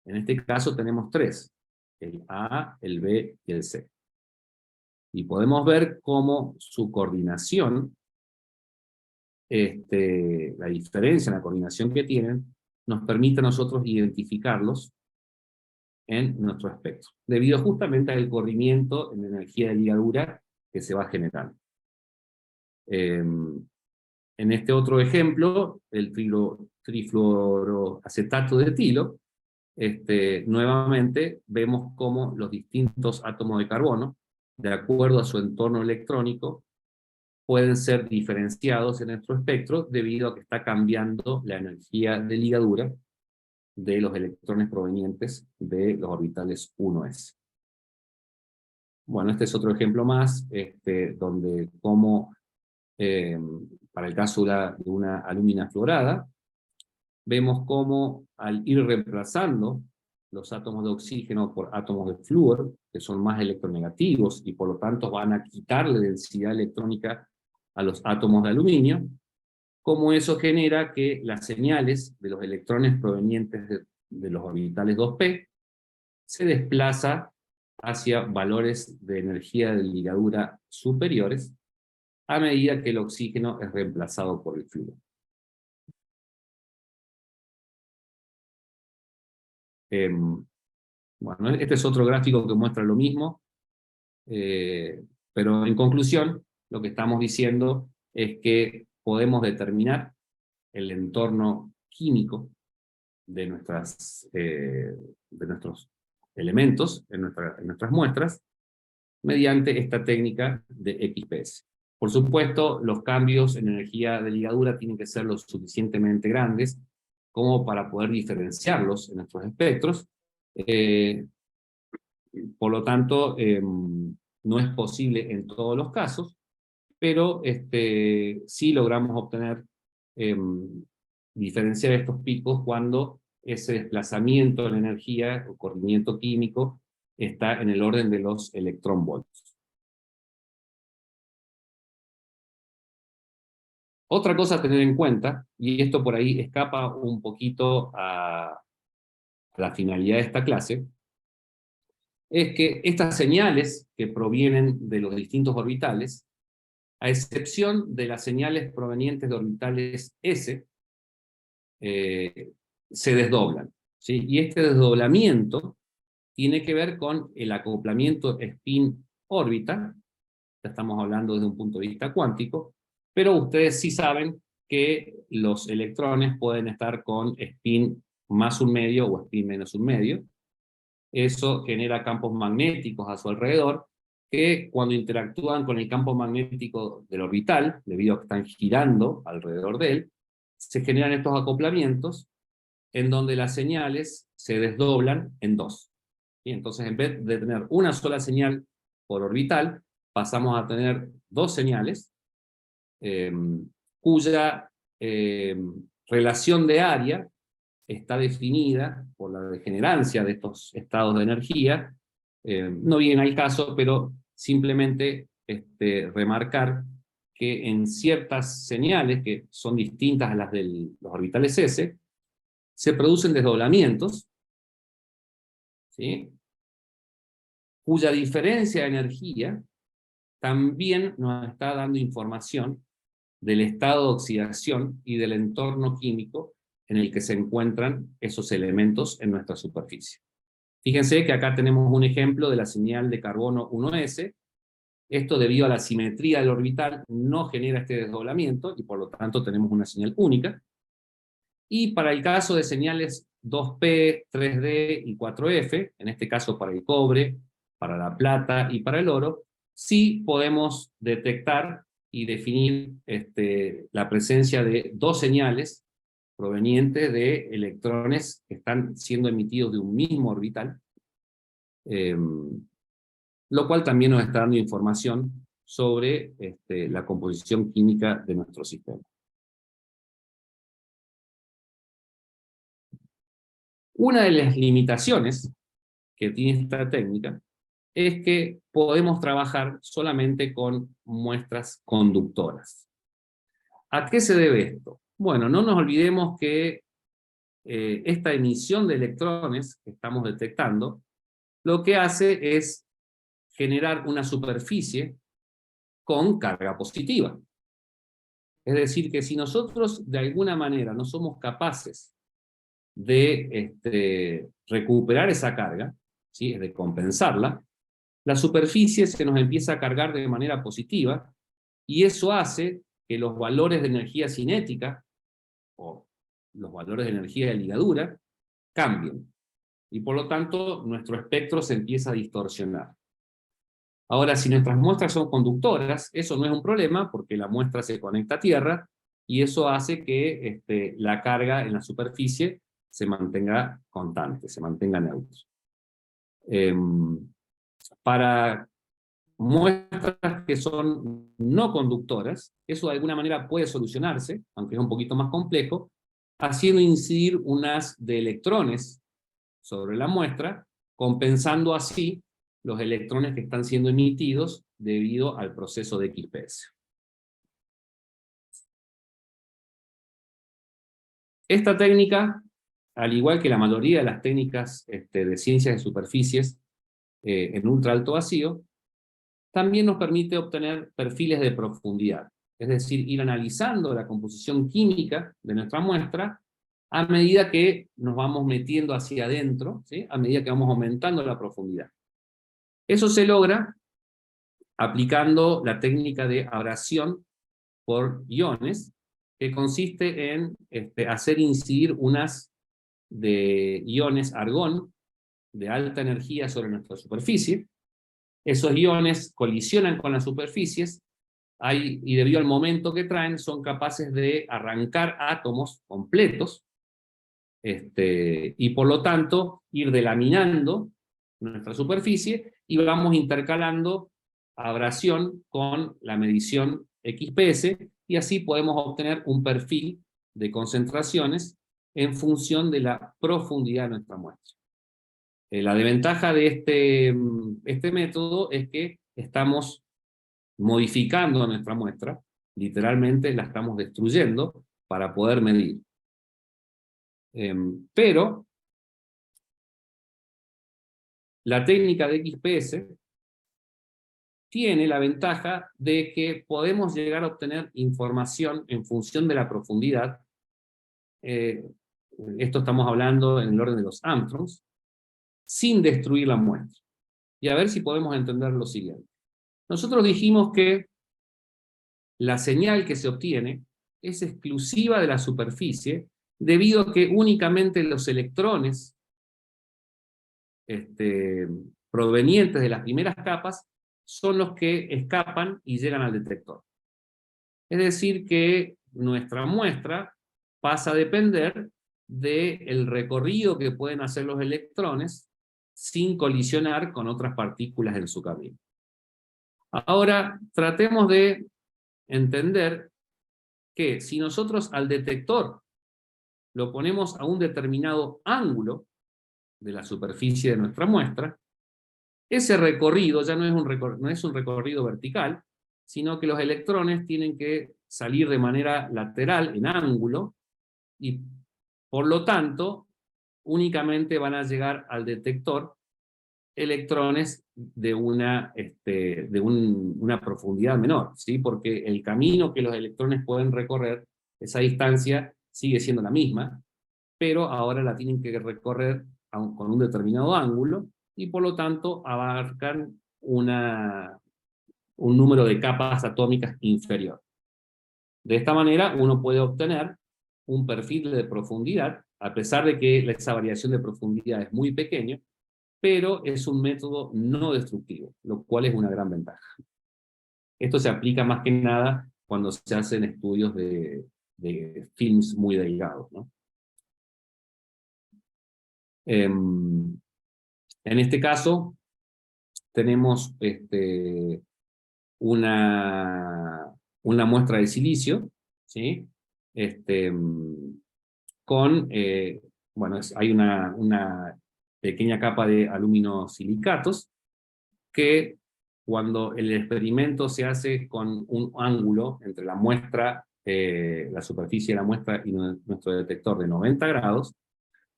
Speaker 2: En este caso tenemos tres, el A, el B y el C. Y podemos ver cómo su coordinación, la diferencia en la coordinación que tienen, nos permite a nosotros identificarlos en nuestro espectro, debido justamente al corrimiento en la energía de ligadura que se va generando. En este otro ejemplo, el trifluoroacetato de etilo, nuevamente vemos cómo los distintos átomos de carbono, de acuerdo a su entorno electrónico, pueden ser diferenciados en nuestro espectro debido a que está cambiando la energía de ligadura de los electrones provenientes de los orbitales 1s. Bueno, este es otro ejemplo más, donde como para el caso de una alúmina fluorada, vemos cómo al ir reemplazando los átomos de oxígeno por átomos de flúor, que son más electronegativos y por lo tanto van a quitarle densidad electrónica a los átomos de aluminio, cómo eso genera que las señales de los electrones provenientes de los orbitales 2p se desplaza hacia valores de energía de ligadura superiores a medida que el oxígeno es reemplazado por el flúor. Bueno, este es otro gráfico que muestra lo mismo, pero en conclusión, lo que estamos diciendo es que podemos determinar el entorno químico de nuestros elementos en nuestras muestras mediante esta técnica de XPS. Por supuesto, los cambios en energía de ligadura tienen que ser lo suficientemente grandes como para poder diferenciarlos en nuestros espectros. Por lo tanto, no es posible en todos los casos, pero sí logramos obtener diferenciar estos picos cuando ese desplazamiento de la energía o corrimiento químico está en el orden de los electronvolts. Otra cosa a tener en cuenta, y esto por ahí escapa un poquito a la finalidad de esta clase, es que estas señales que provienen de los distintos orbitales, a excepción de las señales provenientes de orbitales S, se desdoblan, ¿sí? Y este desdoblamiento tiene que ver con el acoplamiento spin-órbita, ya estamos hablando desde un punto de vista cuántico, pero ustedes sí saben que los electrones pueden estar con spin más un medio o spin menos un medio. Eso genera campos magnéticos a su alrededor, que cuando interactúan con el campo magnético del orbital, debido a que están girando alrededor de él, se generan estos acoplamientos en donde las señales se desdoblan en dos. Y entonces, en vez de tener una sola señal por orbital, pasamos a tener dos señales, cuya relación de área está definida por la degenerancia de estos estados de energía. No viene al caso, pero simplemente remarcar que en ciertas señales, que son distintas a las de los orbitales S, se producen desdoblamientos, ¿sí?, cuya diferencia de energía también nos está dando información del estado de oxidación y del entorno químico en el que se encuentran esos elementos en nuestra superficie. Fíjense que acá tenemos un ejemplo de la señal de carbono 1s. Esto, debido a la simetría del orbital, no genera este desdoblamiento y por lo tanto tenemos una señal única. Y para el caso de señales 2p, 3d y 4f, en este caso para el cobre, para la plata y para el oro, sí podemos detectar y definir la presencia de dos señales provenientes de electrones que están siendo emitidos de un mismo orbital, lo cual también nos está dando información sobre la composición química de nuestro sistema. Una de las limitaciones que tiene esta técnica es que podemos trabajar solamente con muestras conductoras. ¿A qué se debe esto? Bueno, no nos olvidemos que esta emisión de electrones que estamos detectando, lo que hace es generar una superficie con carga positiva. Es decir, que si nosotros de alguna manera no somos capaces de recuperar esa carga, ¿sí?, de compensarla, la superficie se nos empieza a cargar de manera positiva, y eso hace que los valores de energía cinética, o los valores de energía de ligadura, cambien. Y por lo tanto, nuestro espectro se empieza a distorsionar. Ahora, si nuestras muestras son conductoras, eso no es un problema, porque la muestra se conecta a tierra, y eso hace que la carga en la superficie se mantenga constante, se mantenga neutra. Para muestras que son no conductoras, eso de alguna manera puede solucionarse, aunque es un poquito más complejo, haciendo incidir un haz de electrones sobre la muestra, compensando así los electrones que están siendo emitidos debido al proceso de XPS. Esta técnica, al igual que la mayoría de las técnicas de ciencias de superficies en ultra alto vacío, también nos permite obtener perfiles de profundidad, es decir, ir analizando la composición química de nuestra muestra a medida que nos vamos metiendo hacia adentro, ¿sí?, a medida que vamos aumentando la profundidad. Eso se logra aplicando la técnica de abrasión por iones, que consiste en hacer incidir un haz de iones argón de alta energía sobre nuestra superficie. Esos iones colisionan con las superficies y debido al momento que traen son capaces de arrancar átomos completos y por lo tanto ir delaminando nuestra superficie, y vamos intercalando abrasión con la medición XPS y así podemos obtener un perfil de concentraciones en función de la profundidad de nuestra muestra. La desventaja de este método es que estamos modificando nuestra muestra, literalmente la estamos destruyendo para poder medir. Pero la técnica de XPS tiene la ventaja de que podemos llegar a obtener información en función de la profundidad. Esto estamos hablando en el orden de los angstroms, sin destruir la muestra. Y a ver si podemos entender lo siguiente. Nosotros dijimos que la señal que se obtiene es exclusiva de la superficie, debido a que únicamente los electrones provenientes de las primeras capas son los que escapan y llegan al detector. Es decir, que nuestra muestra pasa a depender del recorrido que pueden hacer los electrones sin colisionar con otras partículas en su camino. Ahora, tratemos de entender que si nosotros al detector lo ponemos a un determinado ángulo de la superficie de nuestra muestra, ese recorrido ya no es un recorrido vertical, sino que los electrones tienen que salir de manera lateral, en ángulo, y por lo tanto, únicamente van a llegar al detector electrones de una profundidad menor, ¿sí? Porque el camino que los electrones pueden recorrer, esa distancia sigue siendo la misma, pero ahora la tienen que recorrer con un determinado ángulo, y por lo tanto abarcan un número de capas atómicas inferior. De esta manera uno puede obtener un perfil de profundidad, a pesar de que esa variación de profundidad es muy pequeña, pero es un método no destructivo, lo cual es una gran ventaja. Esto se aplica más que nada cuando se hacen estudios de films muy delgados, ¿no? En este caso, tenemos una muestra de silicio, ¿sí? Bueno, hay una pequeña capa de aluminosilicatos que, cuando el experimento se hace con un ángulo entre la muestra, la superficie de la muestra y nuestro detector de 90 grados,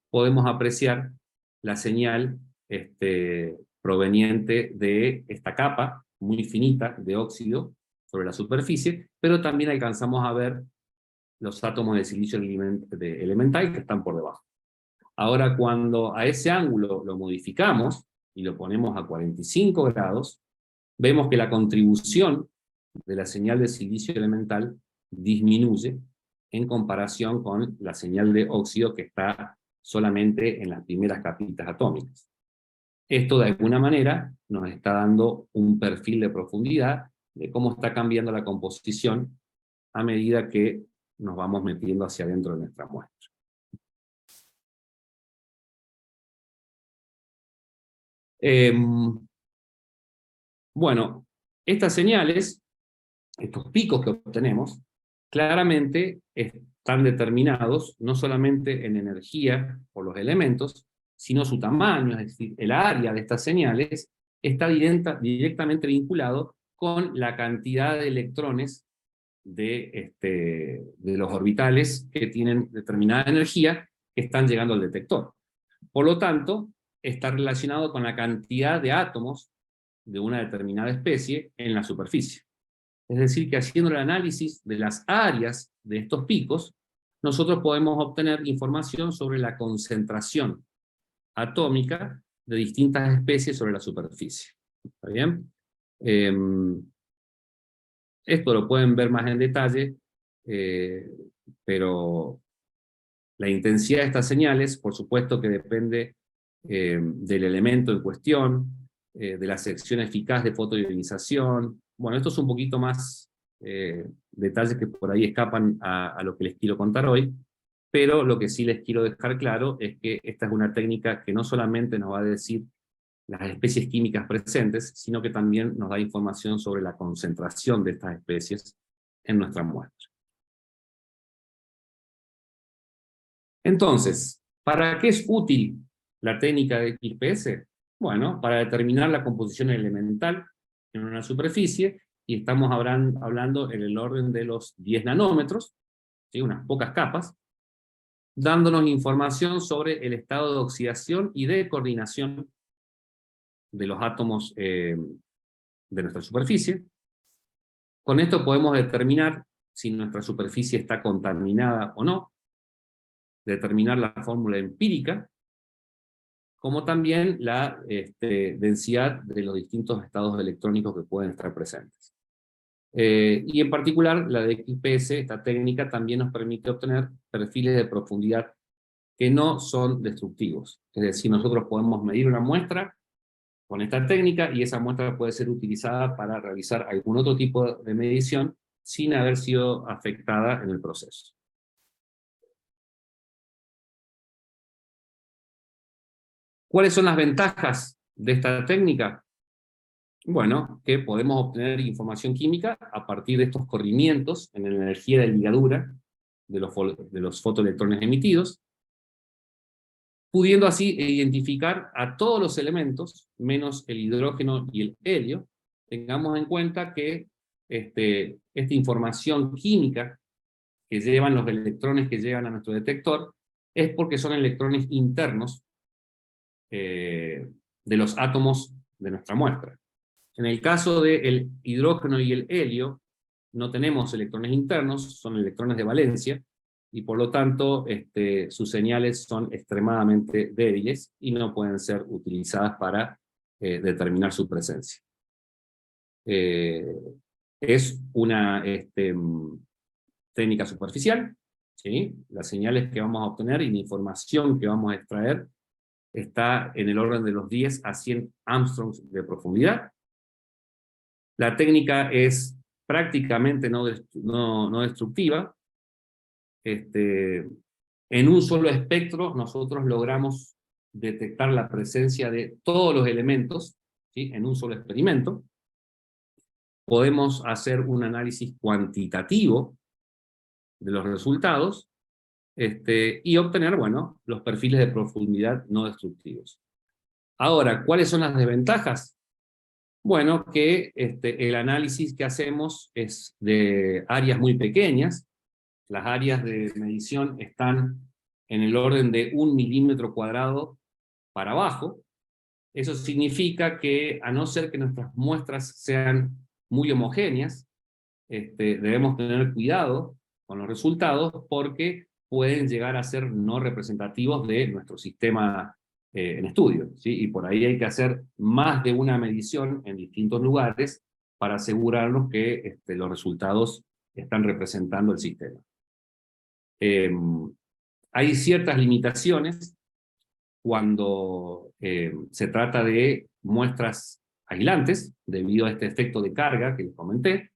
Speaker 2: podemos apreciar la señal proveniente de esta capa muy finita de óxido sobre la superficie, pero también alcanzamos a ver los átomos de silicio elemental que están por debajo. Ahora, cuando a ese ángulo lo modificamos y lo ponemos a 45 grados, vemos que la contribución de la señal de silicio elemental disminuye en comparación con la señal de óxido, que está solamente en las primeras capitas atómicas. Esto, de alguna manera, nos está dando un perfil de profundidad de cómo está cambiando la composición a medida que nos vamos metiendo hacia adentro de nuestra muestra. Bueno, estas señales, estos picos que obtenemos, claramente están determinados no solamente en energía por los elementos, sino su tamaño, es decir, el área de estas señales está directamente vinculado con la cantidad de electrones de los orbitales que tienen determinada energía que están llegando al detector. Por lo tanto, está relacionado con la cantidad de átomos de una determinada especie en la superficie. Es decir, que haciendo el análisis de las áreas de estos picos, nosotros podemos obtener información sobre la concentración atómica de distintas especies sobre la superficie. ¿Está bien? Esto lo pueden ver más en detalle, pero la intensidad de estas señales, por supuesto que depende del elemento en cuestión, de la sección eficaz de fotoionización. Bueno, esto es un poquito más detalles que por ahí escapan a lo que les quiero contar hoy, pero lo que sí les quiero dejar claro es que esta es una técnica que no solamente nos va a decir las especies químicas presentes, sino que también nos da información sobre la concentración de estas especies en nuestra muestra. Entonces, ¿para qué es útil la técnica de XPS? Bueno, para determinar la composición elemental en una superficie, y estamos hablando en el orden de los 10 nanómetros, ¿sí? Unas pocas capas, dándonos información sobre el estado de oxidación y de coordinación de los átomos de nuestra superficie. Con esto podemos determinar si nuestra superficie está contaminada o no, determinar la fórmula empírica, como también la densidad de los distintos estados electrónicos que pueden estar presentes. Y en particular, la de XPS, esta técnica, también nos permite obtener perfiles de profundidad que no son destructivos. Es decir, nosotros podemos medir una muestra con esta técnica y esa muestra puede ser utilizada para realizar algún otro tipo de medición sin haber sido afectada en el proceso. ¿Cuáles son las ventajas de esta técnica? Bueno, que podemos obtener información química a partir de estos corrimientos en la energía de ligadura de los fotoelectrones emitidos, pudiendo así identificar a todos los elementos, menos el hidrógeno y el helio. Tengamos en cuenta que esta información química que llevan los electrones que llegan a nuestro detector es porque son electrones internos de los átomos de nuestra muestra. En el caso del hidrógeno y el helio, no tenemos electrones internos, son electrones de valencia, y por lo tanto sus señales son extremadamente débiles y no pueden ser utilizadas para determinar su presencia. Es una técnica superficial, ¿sí? Las señales que vamos a obtener y la información que vamos a extraer está en el orden de los 10 a 100 Armstrongs de profundidad. La técnica es prácticamente no destructiva. En un solo espectro nosotros logramos detectar la presencia de todos los elementos, ¿sí? En un solo experimento. Podemos hacer un análisis cuantitativo de los resultados y obtener, bueno, los perfiles de profundidad no destructivos. Ahora, ¿cuáles son las desventajas? Bueno, que el análisis que hacemos es de áreas muy pequeñas. Las áreas de medición están en el orden de 1 milímetro cuadrado para abajo. Eso significa que, a no ser que nuestras muestras sean muy homogéneas, debemos tener cuidado con los resultados porque pueden llegar a ser no representativos de nuestro sistema en estudio, ¿sí? Y por ahí hay que hacer más de una medición en distintos lugares para asegurarnos que los resultados están representando el sistema. Hay ciertas limitaciones cuando se trata de muestras aislantes, debido a este efecto de carga que les comenté.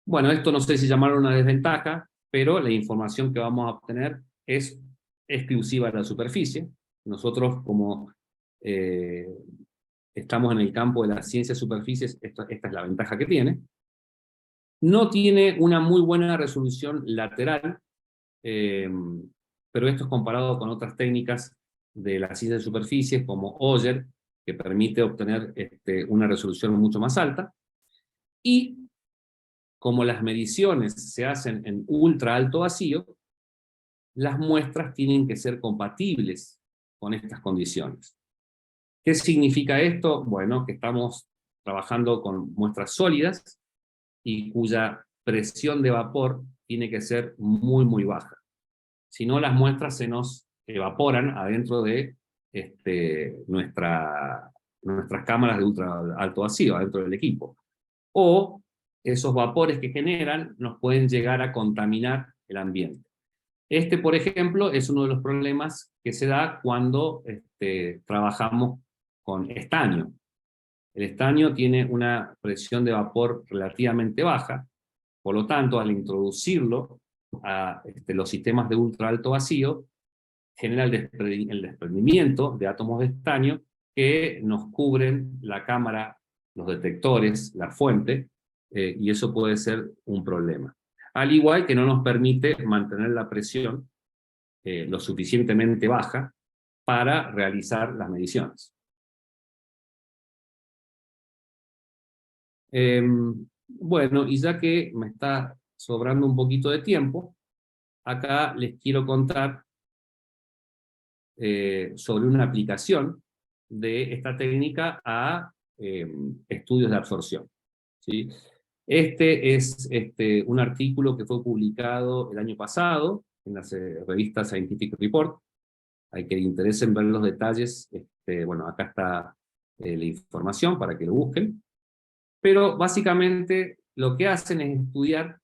Speaker 2: Bueno, esto no sé si llamarlo una desventaja, pero la información que vamos a obtener es exclusiva de la superficie. Nosotros, como estamos en el campo de las ciencias superficies, esta es la ventaja que tiene. No tiene una muy buena resolución lateral, pero esto es comparado con otras técnicas de las ciencias de superficies, como Oyer, que permite obtener una resolución mucho más alta. Y como las mediciones se hacen en ultra alto vacío, las muestras tienen que ser compatibles con estas condiciones. ¿Qué significa esto? Bueno, que estamos trabajando con muestras sólidas y cuya presión de vapor tiene que ser muy, muy baja. Si no, las muestras se nos evaporan adentro de nuestras cámaras de ultra alto vacío, adentro del equipo. O esos vapores que generan nos pueden llegar a contaminar el ambiente. Por ejemplo, es uno de los problemas que se da cuando trabajamos con estaño. El estaño tiene una presión de vapor relativamente baja, por lo tanto, al introducirlo a los sistemas de ultra alto vacío, genera el desprendimiento de átomos de estaño que nos cubren la cámara, los detectores, la fuente, y eso puede ser un problema. Al igual que no nos permite mantener la presión lo suficientemente baja para realizar las mediciones. Bueno, y ya que me está sobrando un poquito de tiempo, acá les quiero contar sobre una aplicación de esta técnica a estudios de absorción, ¿sí? Este es un artículo que fue publicado el año pasado en la revista Scientific Report. Hay que interese en ver los detalles, bueno, acá está la información para que lo busquen. Pero básicamente lo que hacen es estudiar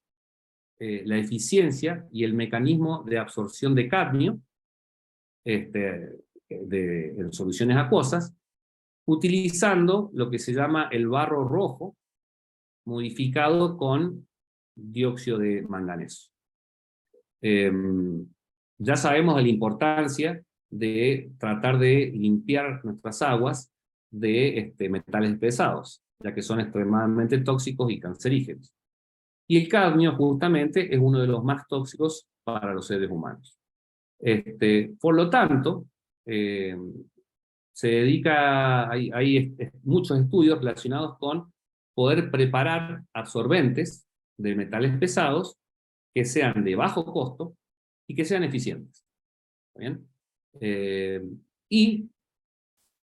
Speaker 2: la eficiencia y el mecanismo de absorción de cadmio en soluciones acuosas, utilizando lo que se llama el barro rojo, modificado con dióxido de manganeso. Ya sabemos de la importancia de tratar de limpiar nuestras aguas de metales pesados, ya que son extremadamente tóxicos y cancerígenos. Y el cadmio justamente es uno de los más tóxicos para los seres humanos. Por lo tanto, se dedica, hay muchos estudios relacionados con poder preparar absorbentes de metales pesados que sean de bajo costo y que sean eficientes. ¿Está bien? Y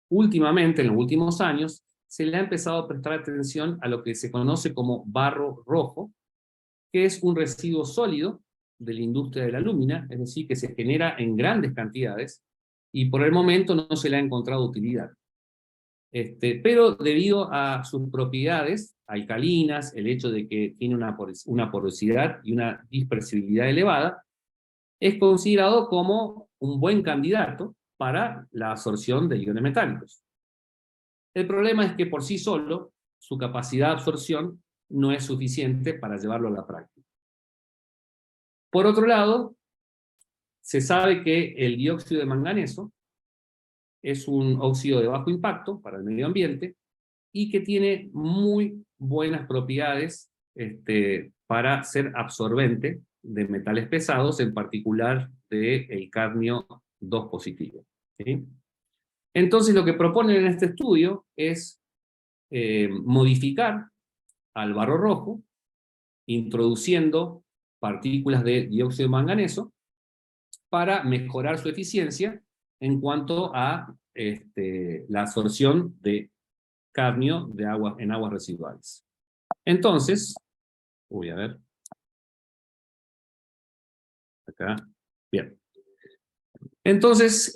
Speaker 2: últimamente, en los últimos años, se le ha empezado a prestar atención a lo que se conoce como barro rojo, que es un residuo sólido de la industria de la alúmina, es decir, que se genera en grandes cantidades y por el momento no se le ha encontrado utilidad. Pero debido a sus propiedades alcalinas, el hecho de que tiene una porosidad y una dispersibilidad elevada, es considerado como un buen candidato para la absorción de iones metálicos. El problema es que por sí solo, su capacidad de absorción no es suficiente para llevarlo a la práctica. Por otro lado, se sabe que el dióxido de manganeso es un óxido de bajo impacto para el medio ambiente y que tiene muy buenas propiedades para ser absorbente de metales pesados, en particular del cadmio 2 positivo. ¿Sí? Entonces lo que proponen en este estudio es modificar al barro rojo, introduciendo partículas de dióxido de manganeso para mejorar su eficiencia en cuanto a la absorción de cadmio en aguas residuales. Entonces, voy a ver. Acá. Bien. Entonces,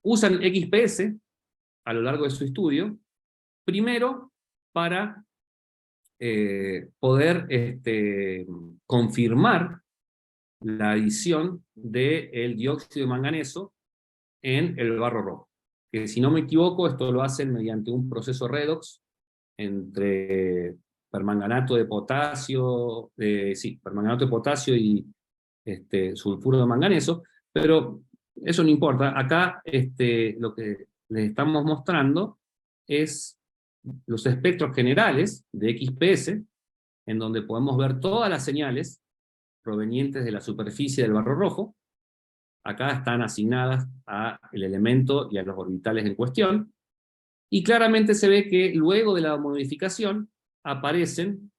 Speaker 2: usan XPS a lo largo de su estudio, primero para poder confirmar la adición del dióxido de manganeso en el barro rojo. Que si no me equivoco, esto lo hacen mediante un proceso redox entre permanganato de potasio, permanganato de potasio y sulfuro de manganeso, pero eso no importa. Acá lo que les estamos mostrando es los espectros generales de XPS, en donde podemos ver todas las señales provenientes de la superficie del barro rojo. Acá están asignadas al elemento y a los orbitales en cuestión, y claramente se ve que luego de la modificación aparecen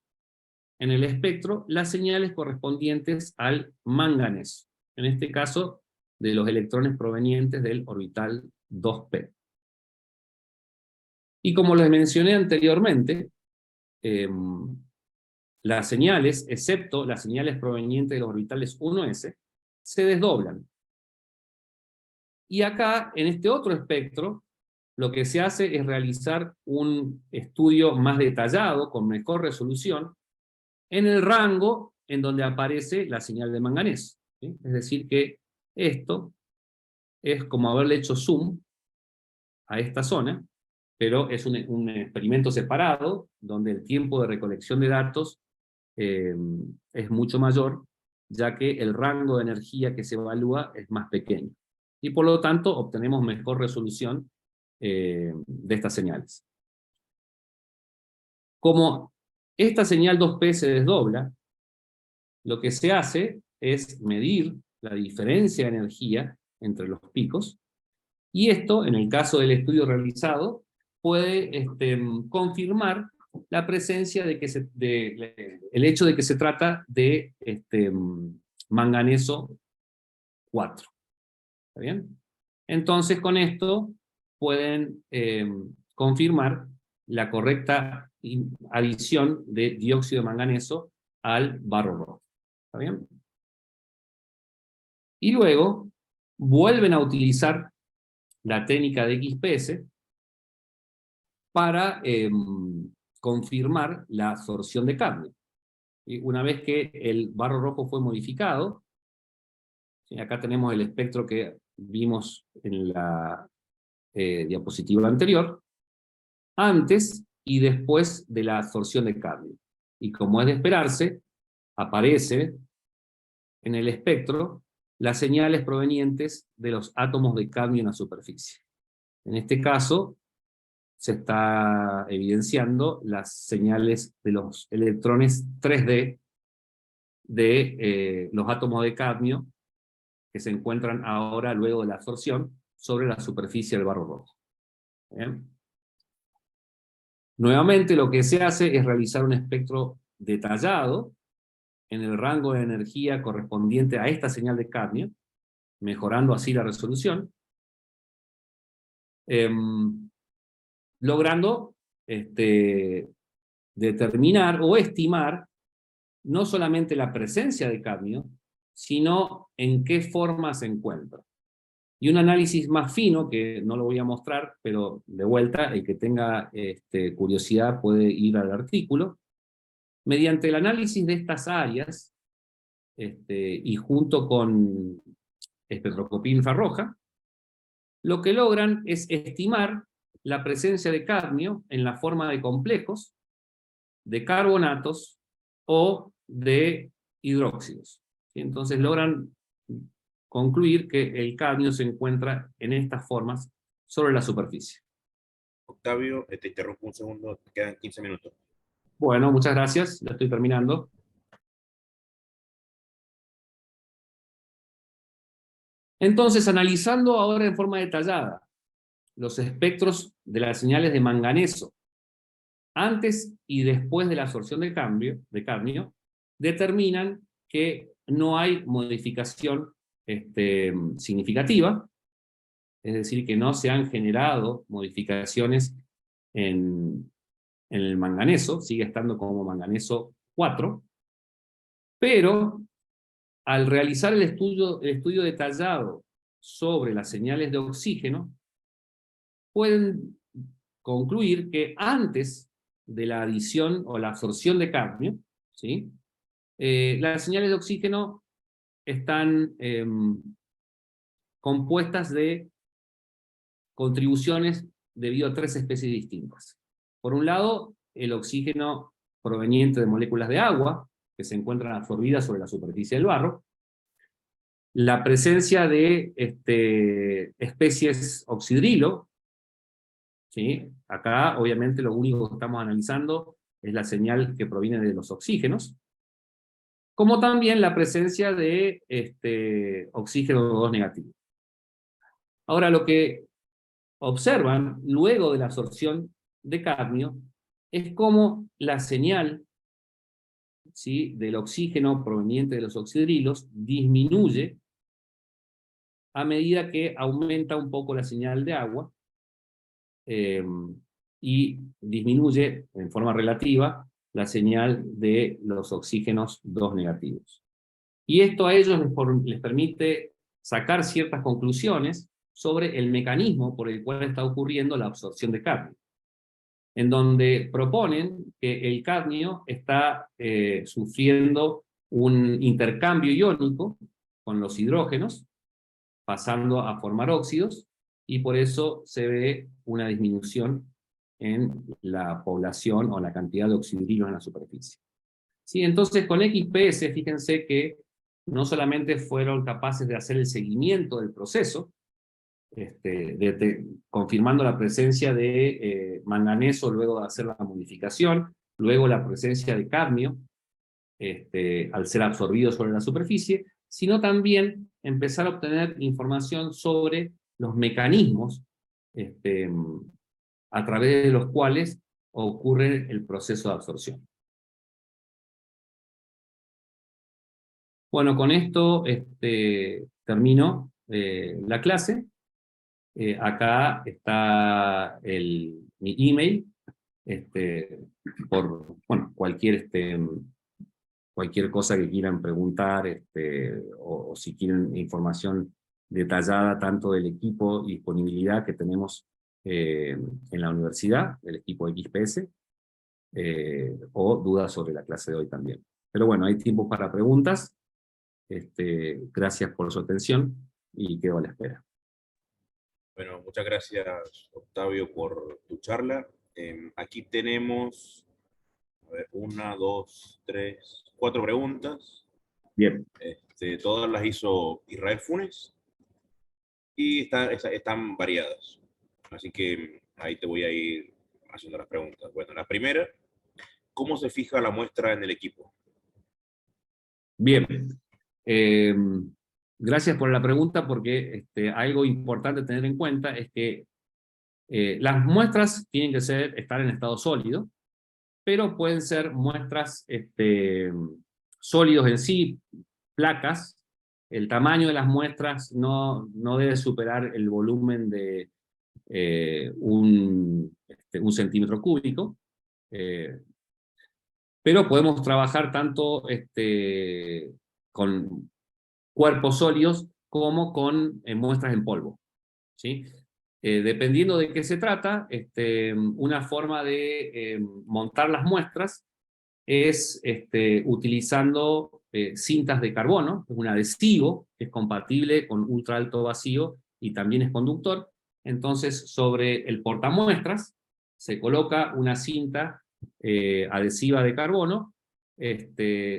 Speaker 2: en el espectro las señales correspondientes al manganeso, en este caso de los electrones provenientes del orbital 2p. Y como les mencioné anteriormente, las señales, excepto las señales provenientes de los orbitales 1s, se desdoblan. Y acá, en este otro espectro, lo que se hace es realizar un estudio más detallado, con mejor resolución, en el rango en donde aparece la señal de manganeso. ¿Sí? Es decir que esto es como haberle hecho zoom a esta zona, pero es un experimento separado, donde el tiempo de recolección de datos es mucho mayor, ya que el rango de energía que se evalúa es más pequeño. Y por lo tanto obtenemos mejor resolución de estas señales. Como esta señal 2P se desdobla. Lo que se hace es medir la diferencia de energía entre los picos, y esto, en el caso del estudio realizado, puede confirmar la presencia de que el hecho de que se trata de manganeso 4. ¿Está bien? Entonces, con esto pueden confirmar la correcta adición de dióxido de manganeso al barro rojo. ¿Está bien? Y luego vuelven a utilizar la técnica de XPS para confirmar la absorción de cadmio. Y una vez que el barro rojo fue modificado, ¿sí? Acá tenemos el espectro que vimos en la diapositiva anterior, antes y después de la absorción de cadmio. Y como es de esperarse, aparece en el espectro las señales provenientes de los átomos de cadmio en la superficie. En este caso, se está evidenciando las señales de los electrones 3D de los átomos de cadmio que se encuentran ahora, luego de la absorción, sobre la superficie del barro rojo. ¿Bien? Nuevamente, lo que se hace es realizar un espectro detallado en el rango de energía correspondiente a esta señal de cadmio, mejorando así la resolución, logrando determinar o estimar no solamente la presencia de cadmio, sino en qué forma se encuentra. Y un análisis más fino, que no lo voy a mostrar, pero de vuelta, el que tenga curiosidad puede ir al artículo. Mediante el análisis de estas áreas, y junto con espectroscopía infrarroja, lo que logran es estimar la presencia de cadmio en la forma de complejos, de carbonatos o de hidróxidos. Entonces logran concluir que el cadmio se encuentra en estas formas sobre la superficie.
Speaker 1: Octavio, te interrumpo un segundo, te quedan 15 minutos.
Speaker 2: Bueno, muchas gracias, ya estoy terminando. Entonces, analizando ahora en forma detallada los espectros de las señales de manganeso antes y después de la absorción de cadmio, determinan que no hay modificación significativa, es decir, que no se han generado modificaciones en el manganeso, sigue estando como manganeso 4, pero al realizar el estudio detallado sobre las señales de oxígeno, pueden concluir que antes de la adición o la absorción de cadmio, ¿sí? Las señales de oxígeno están compuestas de contribuciones debido a 3 especies distintas. Por un lado, el oxígeno proveniente de moléculas de agua, que se encuentran absorbidas sobre la superficie del barro, la presencia de especies oxidrilo, ¿sí? Acá, obviamente, lo único que estamos analizando es la señal que proviene de los oxígenos, como también la presencia de oxígeno 2 negativo. Ahora, lo que observan luego de la absorción de cadmio es cómo la señal, ¿sí?, del oxígeno proveniente de los oxidrilos disminuye a medida que aumenta un poco la señal de agua, y disminuye en forma relativa la señal de los oxígenos 2 negativos. Y esto a ellos les permite sacar ciertas conclusiones sobre el mecanismo por el cual está ocurriendo la absorción de cadmio, en donde proponen que el cadmio está sufriendo un intercambio iónico con los hidrógenos, pasando a formar óxidos, y por eso se ve una disminución en la población o la cantidad de oxidrilos en la superficie. Sí, entonces con XPS, fíjense que no solamente fueron capaces de hacer el seguimiento del proceso, confirmando la presencia de manganeso luego de hacer la modificación, luego la presencia de cadmio, al ser absorbido sobre la superficie, sino también empezar a obtener información sobre los mecanismos a través de los cuales ocurre el proceso de absorción. Bueno, con esto termino la clase. Acá está mi email, por cualquier cosa que quieran preguntar, o si quieren información detallada tanto del equipo y disponibilidad que tenemos en la universidad, del equipo XPS, o dudas sobre la clase de hoy también. Pero bueno, hay tiempo para preguntas. Gracias por su atención y quedo a la espera.
Speaker 1: Bueno, muchas gracias, Octavio, por tu charla. Aquí tenemos, a ver, 1, 2, 3, 4 preguntas.
Speaker 2: Bien.
Speaker 1: Todas las hizo Israel Funes y están variadas. Así que ahí te voy a ir haciendo las preguntas. Bueno, la primera, ¿cómo se fija la muestra en el equipo?
Speaker 2: Bien. Gracias por la pregunta, porque algo importante a tener en cuenta es que las muestras tienen que estar en estado sólido, pero pueden ser muestras sólidos en sí, placas. El tamaño de las muestras no debe superar el volumen de un centímetro cúbico, pero podemos trabajar tanto con cuerpos sólidos como con muestras en polvo, ¿sí? Dependiendo de qué se trata, una forma de montar las muestras es utilizando cintas de carbono, es un adhesivo que es compatible con ultra alto vacío y también es conductor. Entonces, sobre el portamuestras se coloca una cinta adhesiva de carbono,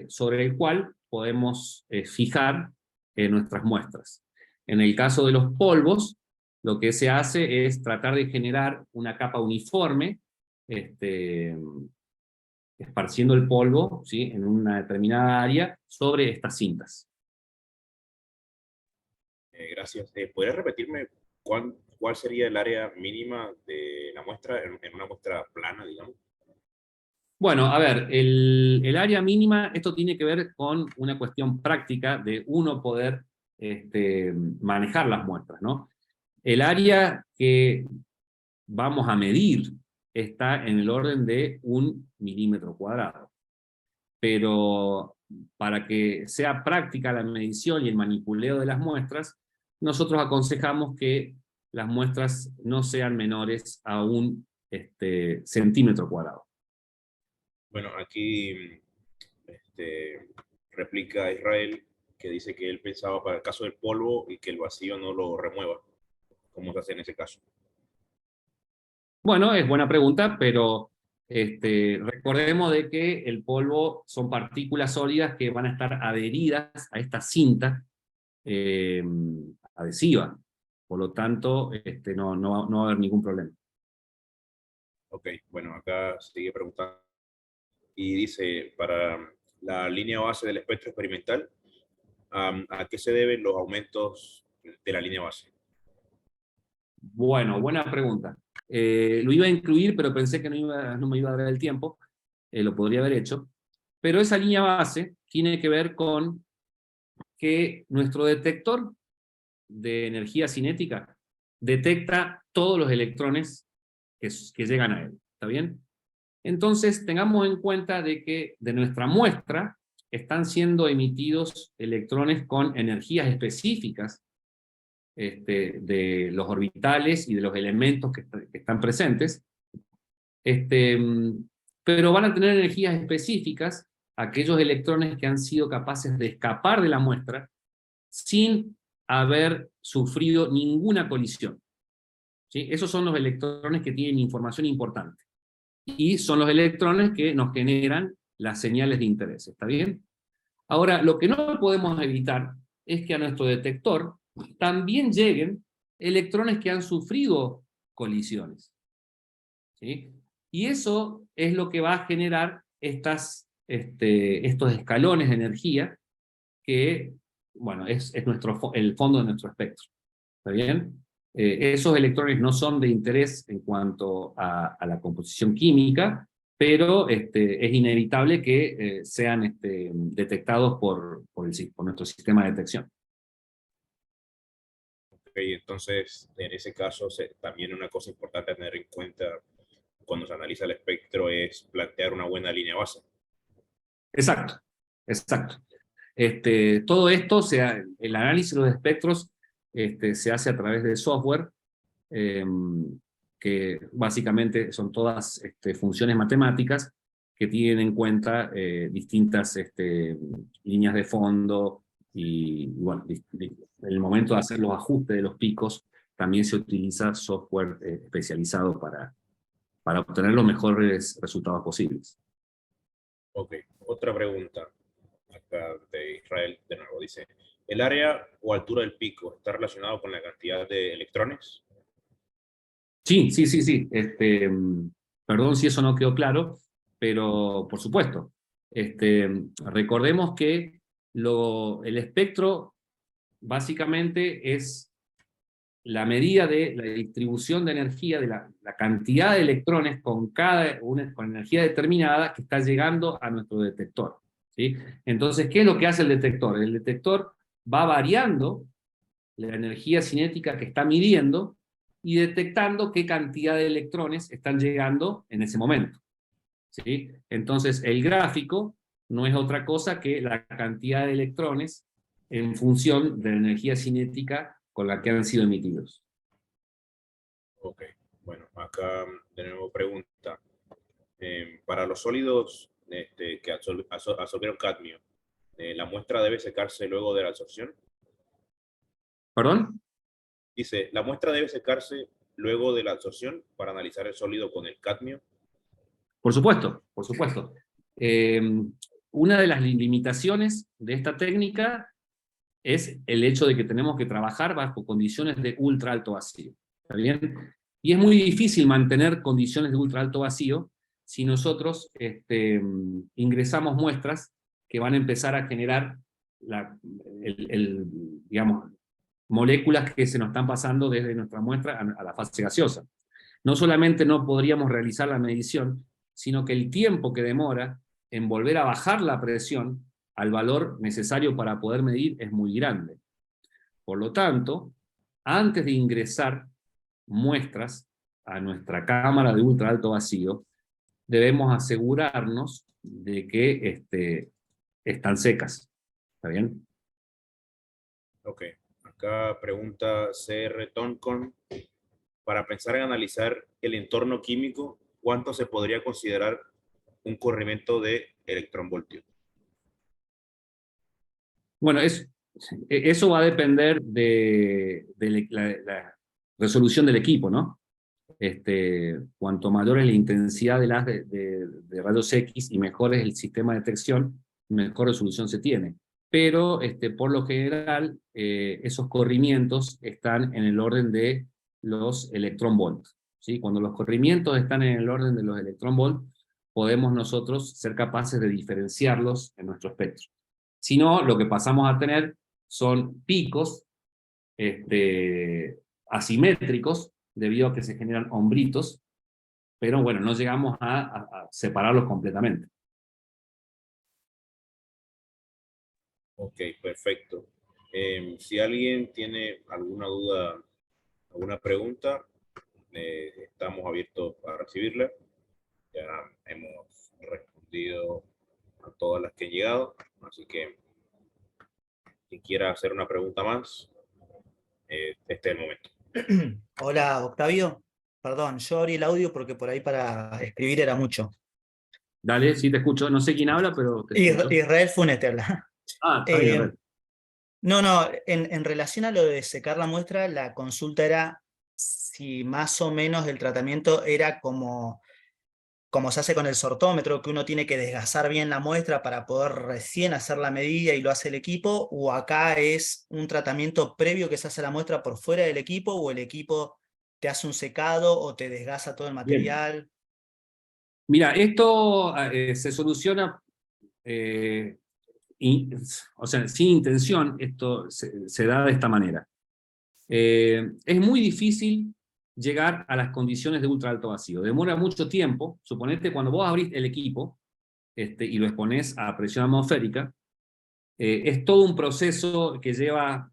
Speaker 2: sobre el cual podemos fijar nuestras muestras. En el caso de los polvos, lo que se hace es tratar de generar una capa uniforme, esparciendo el polvo, ¿sí?, en una determinada área sobre estas cintas.
Speaker 1: Gracias. ¿Podrías repetirme cuál sería el área mínima de la muestra en una muestra plana, digamos?
Speaker 2: Bueno, a ver, el área mínima, esto tiene que ver con una cuestión práctica de uno poder manejar las muestras, ¿no? El área que vamos a medir está en el orden de 1 milímetro cuadrado. Pero para que sea práctica la medición y el manipuleo de las muestras, nosotros aconsejamos que las muestras no sean menores a 1 centímetro cuadrado.
Speaker 1: Bueno, aquí replica Israel, que dice que él pensaba para el caso del polvo y que el vacío no lo remueva. ¿Cómo se hace en ese caso?
Speaker 2: Bueno, es buena pregunta, pero recordemos de que el polvo son partículas sólidas que van a estar adheridas a esta cinta adhesiva. Por lo tanto, no va a haber ningún problema.
Speaker 1: Ok, bueno, acá sigue preguntando. Y dice, para la línea base del espectro experimental, ¿a qué se deben los aumentos de la línea base?
Speaker 2: Bueno, buena pregunta. Lo iba a incluir, pero pensé que no me iba a dar el tiempo. Lo podría haber hecho. Pero esa línea base tiene que ver con que nuestro detector de energía cinética detecta todos los electrones que llegan a él. ¿Está bien? Entonces, tengamos en cuenta de que de nuestra muestra están siendo emitidos electrones con energías específicas de los orbitales y de los elementos que están presentes, pero van a tener energías específicas aquellos electrones que han sido capaces de escapar de la muestra sin haber sufrido ninguna colisión, ¿sí? Esos son los electrones que tienen información importante. Y son los electrones que nos generan las señales de interés, ¿está bien? Ahora, lo que no podemos evitar es que a nuestro detector también lleguen electrones que han sufrido colisiones, ¿sí? Y eso es lo que va a generar estos escalones de energía que, bueno, es el fondo de nuestro espectro. ¿Está bien? Esos electrones no son de interés en cuanto a la composición química, pero es inevitable que sean detectados por nuestro sistema de detección.
Speaker 1: Okay, entonces, en ese caso, también una cosa importante a tener en cuenta cuando se analiza el espectro es plantear una buena línea base.
Speaker 2: Exacto, exacto. Todo esto, el análisis de los espectros se hace a través de software, que básicamente son todas funciones matemáticas que tienen en cuenta distintas líneas de fondo y bueno, en el momento de hacer los ajustes de los picos también se utiliza software especializado para obtener los mejores resultados posibles.
Speaker 1: Ok, otra pregunta acá de Israel de nuevo. Dice, ¿el área o altura del pico está relacionado con la cantidad de electrones?
Speaker 2: Sí, sí, sí, sí. Perdón si eso no quedó claro, pero por supuesto. Recordemos que el espectro básicamente es la medida de la distribución de energía, de la cantidad de electrones con con energía determinada que está llegando a nuestro detector, ¿sí? Entonces, ¿qué es lo que hace el detector? El detector va variando la energía cinética que está midiendo y detectando qué cantidad de electrones están llegando en ese momento, ¿sí? Entonces, el gráfico no es otra cosa que la cantidad de electrones en función de la energía cinética con la que han sido emitidos.
Speaker 1: Ok, bueno, acá de nuevo pregunta. Para los sólidos que absorbieron cadmio, ¿la muestra debe secarse luego de la absorción?
Speaker 2: ¿Perdón?
Speaker 1: Dice, ¿la muestra debe secarse luego de la absorción para analizar el sólido con el cadmio?
Speaker 2: Por supuesto, por supuesto. Eh, una de las limitaciones de esta técnica es el hecho de que tenemos que trabajar bajo condiciones de ultra alto vacío. ¿Está bien? Y es muy difícil mantener condiciones de ultra alto vacío si nosotros ingresamos muestras que van a empezar a generar digamos, moléculas que se nos están pasando desde nuestra muestra a la fase gaseosa. No solamente no podríamos realizar la medición, sino que el tiempo que demora en volver a bajar la presión al valor necesario para poder medir es muy grande. Por lo tanto, antes de ingresar muestras a nuestra cámara de ultra alto vacío, debemos asegurarnos de que están secas. ¿Está bien?
Speaker 1: Ok, acá pregunta CR Toncon. Para pensar en analizar el entorno químico, ¿cuánto se podría considerar un corrimiento de electronvoltio?
Speaker 2: Bueno, eso va a depender de la resolución del equipo, ¿no? Cuanto mayor es la intensidad de rayos X y mejor es el sistema de detección, mejor resolución se tiene. Pero por lo general, esos corrimientos están en el orden de los electronvolt, ¿sí? Cuando los corrimientos están en el orden de los electronvolt, podemos nosotros ser capaces de diferenciarlos en nuestro espectro. Si no, lo que pasamos a tener son picos asimétricos, debido a que se generan hombritos, pero bueno, no llegamos a separarlos completamente.
Speaker 1: Ok, perfecto. Si alguien tiene alguna duda, alguna pregunta, estamos abiertos para recibirla. Ya hemos respondido a todas las que han llegado, así que quien quiera hacer una pregunta más, este es el momento.
Speaker 3: Hola, Octavio. Perdón, yo abrí el audio porque por ahí para escribir era mucho.
Speaker 2: Dale, sí te escucho. No sé quién habla, pero te escucho.
Speaker 3: Israel Funes te habla.
Speaker 2: Ah, está bien, a ver.
Speaker 3: No, en relación a lo de secar la muestra, la consulta era si más o menos el tratamiento era como se hace con el sortómetro, que uno tiene que desgasar bien la muestra para poder recién hacer la medida y lo hace el equipo, o acá es un tratamiento previo que se hace la muestra por fuera del equipo, o el equipo te hace un secado o te desgasa todo el
Speaker 2: Bien.
Speaker 3: material.
Speaker 2: Mira, esto se soluciona, o sea, sin intención, esto se da de esta manera. Es muy difícil llegar a las condiciones de ultra alto vacío. Demora mucho tiempo. Suponete cuando vos abrís el equipo y lo exponés a presión atmosférica, es todo un proceso que lleva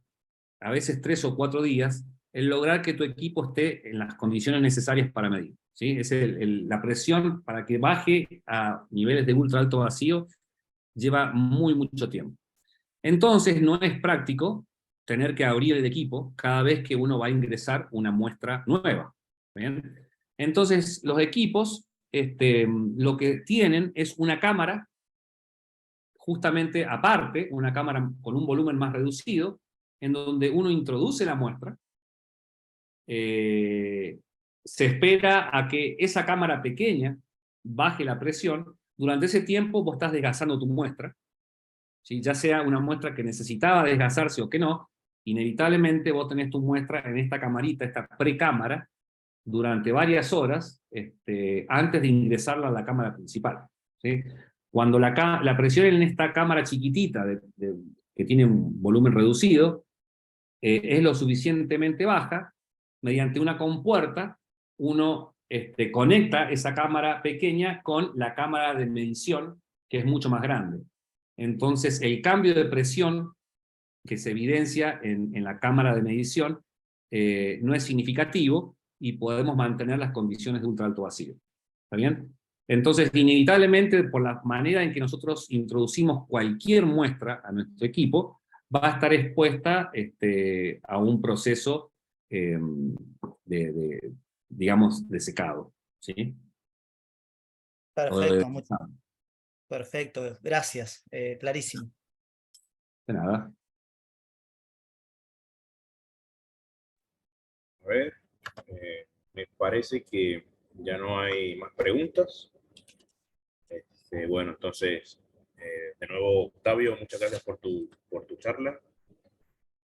Speaker 2: a veces 3 o 4 días el lograr que tu equipo esté en las condiciones necesarias para medir, ¿sí? Es la presión para que baje a niveles de ultra alto vacío lleva mucho tiempo. Entonces no es práctico tener que abrir el equipo cada vez que uno va a ingresar una muestra nueva. ¿Bien? Entonces los equipos lo que tienen es una cámara justamente aparte, una cámara con un volumen más reducido, en donde uno introduce la muestra, se espera a que esa cámara pequeña baje la presión. Durante ese tiempo vos estás desgasando tu muestra, ¿sí? Ya sea una muestra que necesitaba desgasarse o que no, inevitablemente vos tenés tu muestra en esta camarita, esta precámara, durante varias horas antes de ingresarla a la cámara principal, ¿sí? Cuando la presión en esta cámara chiquitita que tiene un volumen reducido es lo suficientemente baja, mediante una compuerta uno conecta esa cámara pequeña con la cámara de medición, que es mucho más grande. Entonces el cambio de presión que se evidencia en la cámara de medición no es significativo y podemos mantener las condiciones de ultra alto vacío. ¿Está bien? Entonces, inevitablemente, por la manera en que nosotros introducimos cualquier muestra a nuestro equipo, va a estar expuesta a un proceso digamos, de secado, ¿sí?
Speaker 3: Perfecto, perfecto, gracias, clarísimo.
Speaker 2: De nada.
Speaker 1: A ver, me parece que ya no hay más preguntas. Bueno, entonces, de nuevo, Octavio, muchas gracias por tu charla.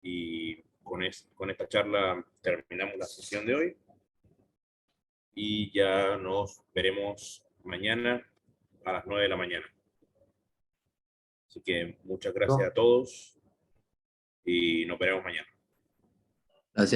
Speaker 1: Y con esta charla terminamos la sesión de hoy. Y ya nos veremos mañana a las 9 de la mañana. Así que muchas gracias a todos y nos veremos mañana.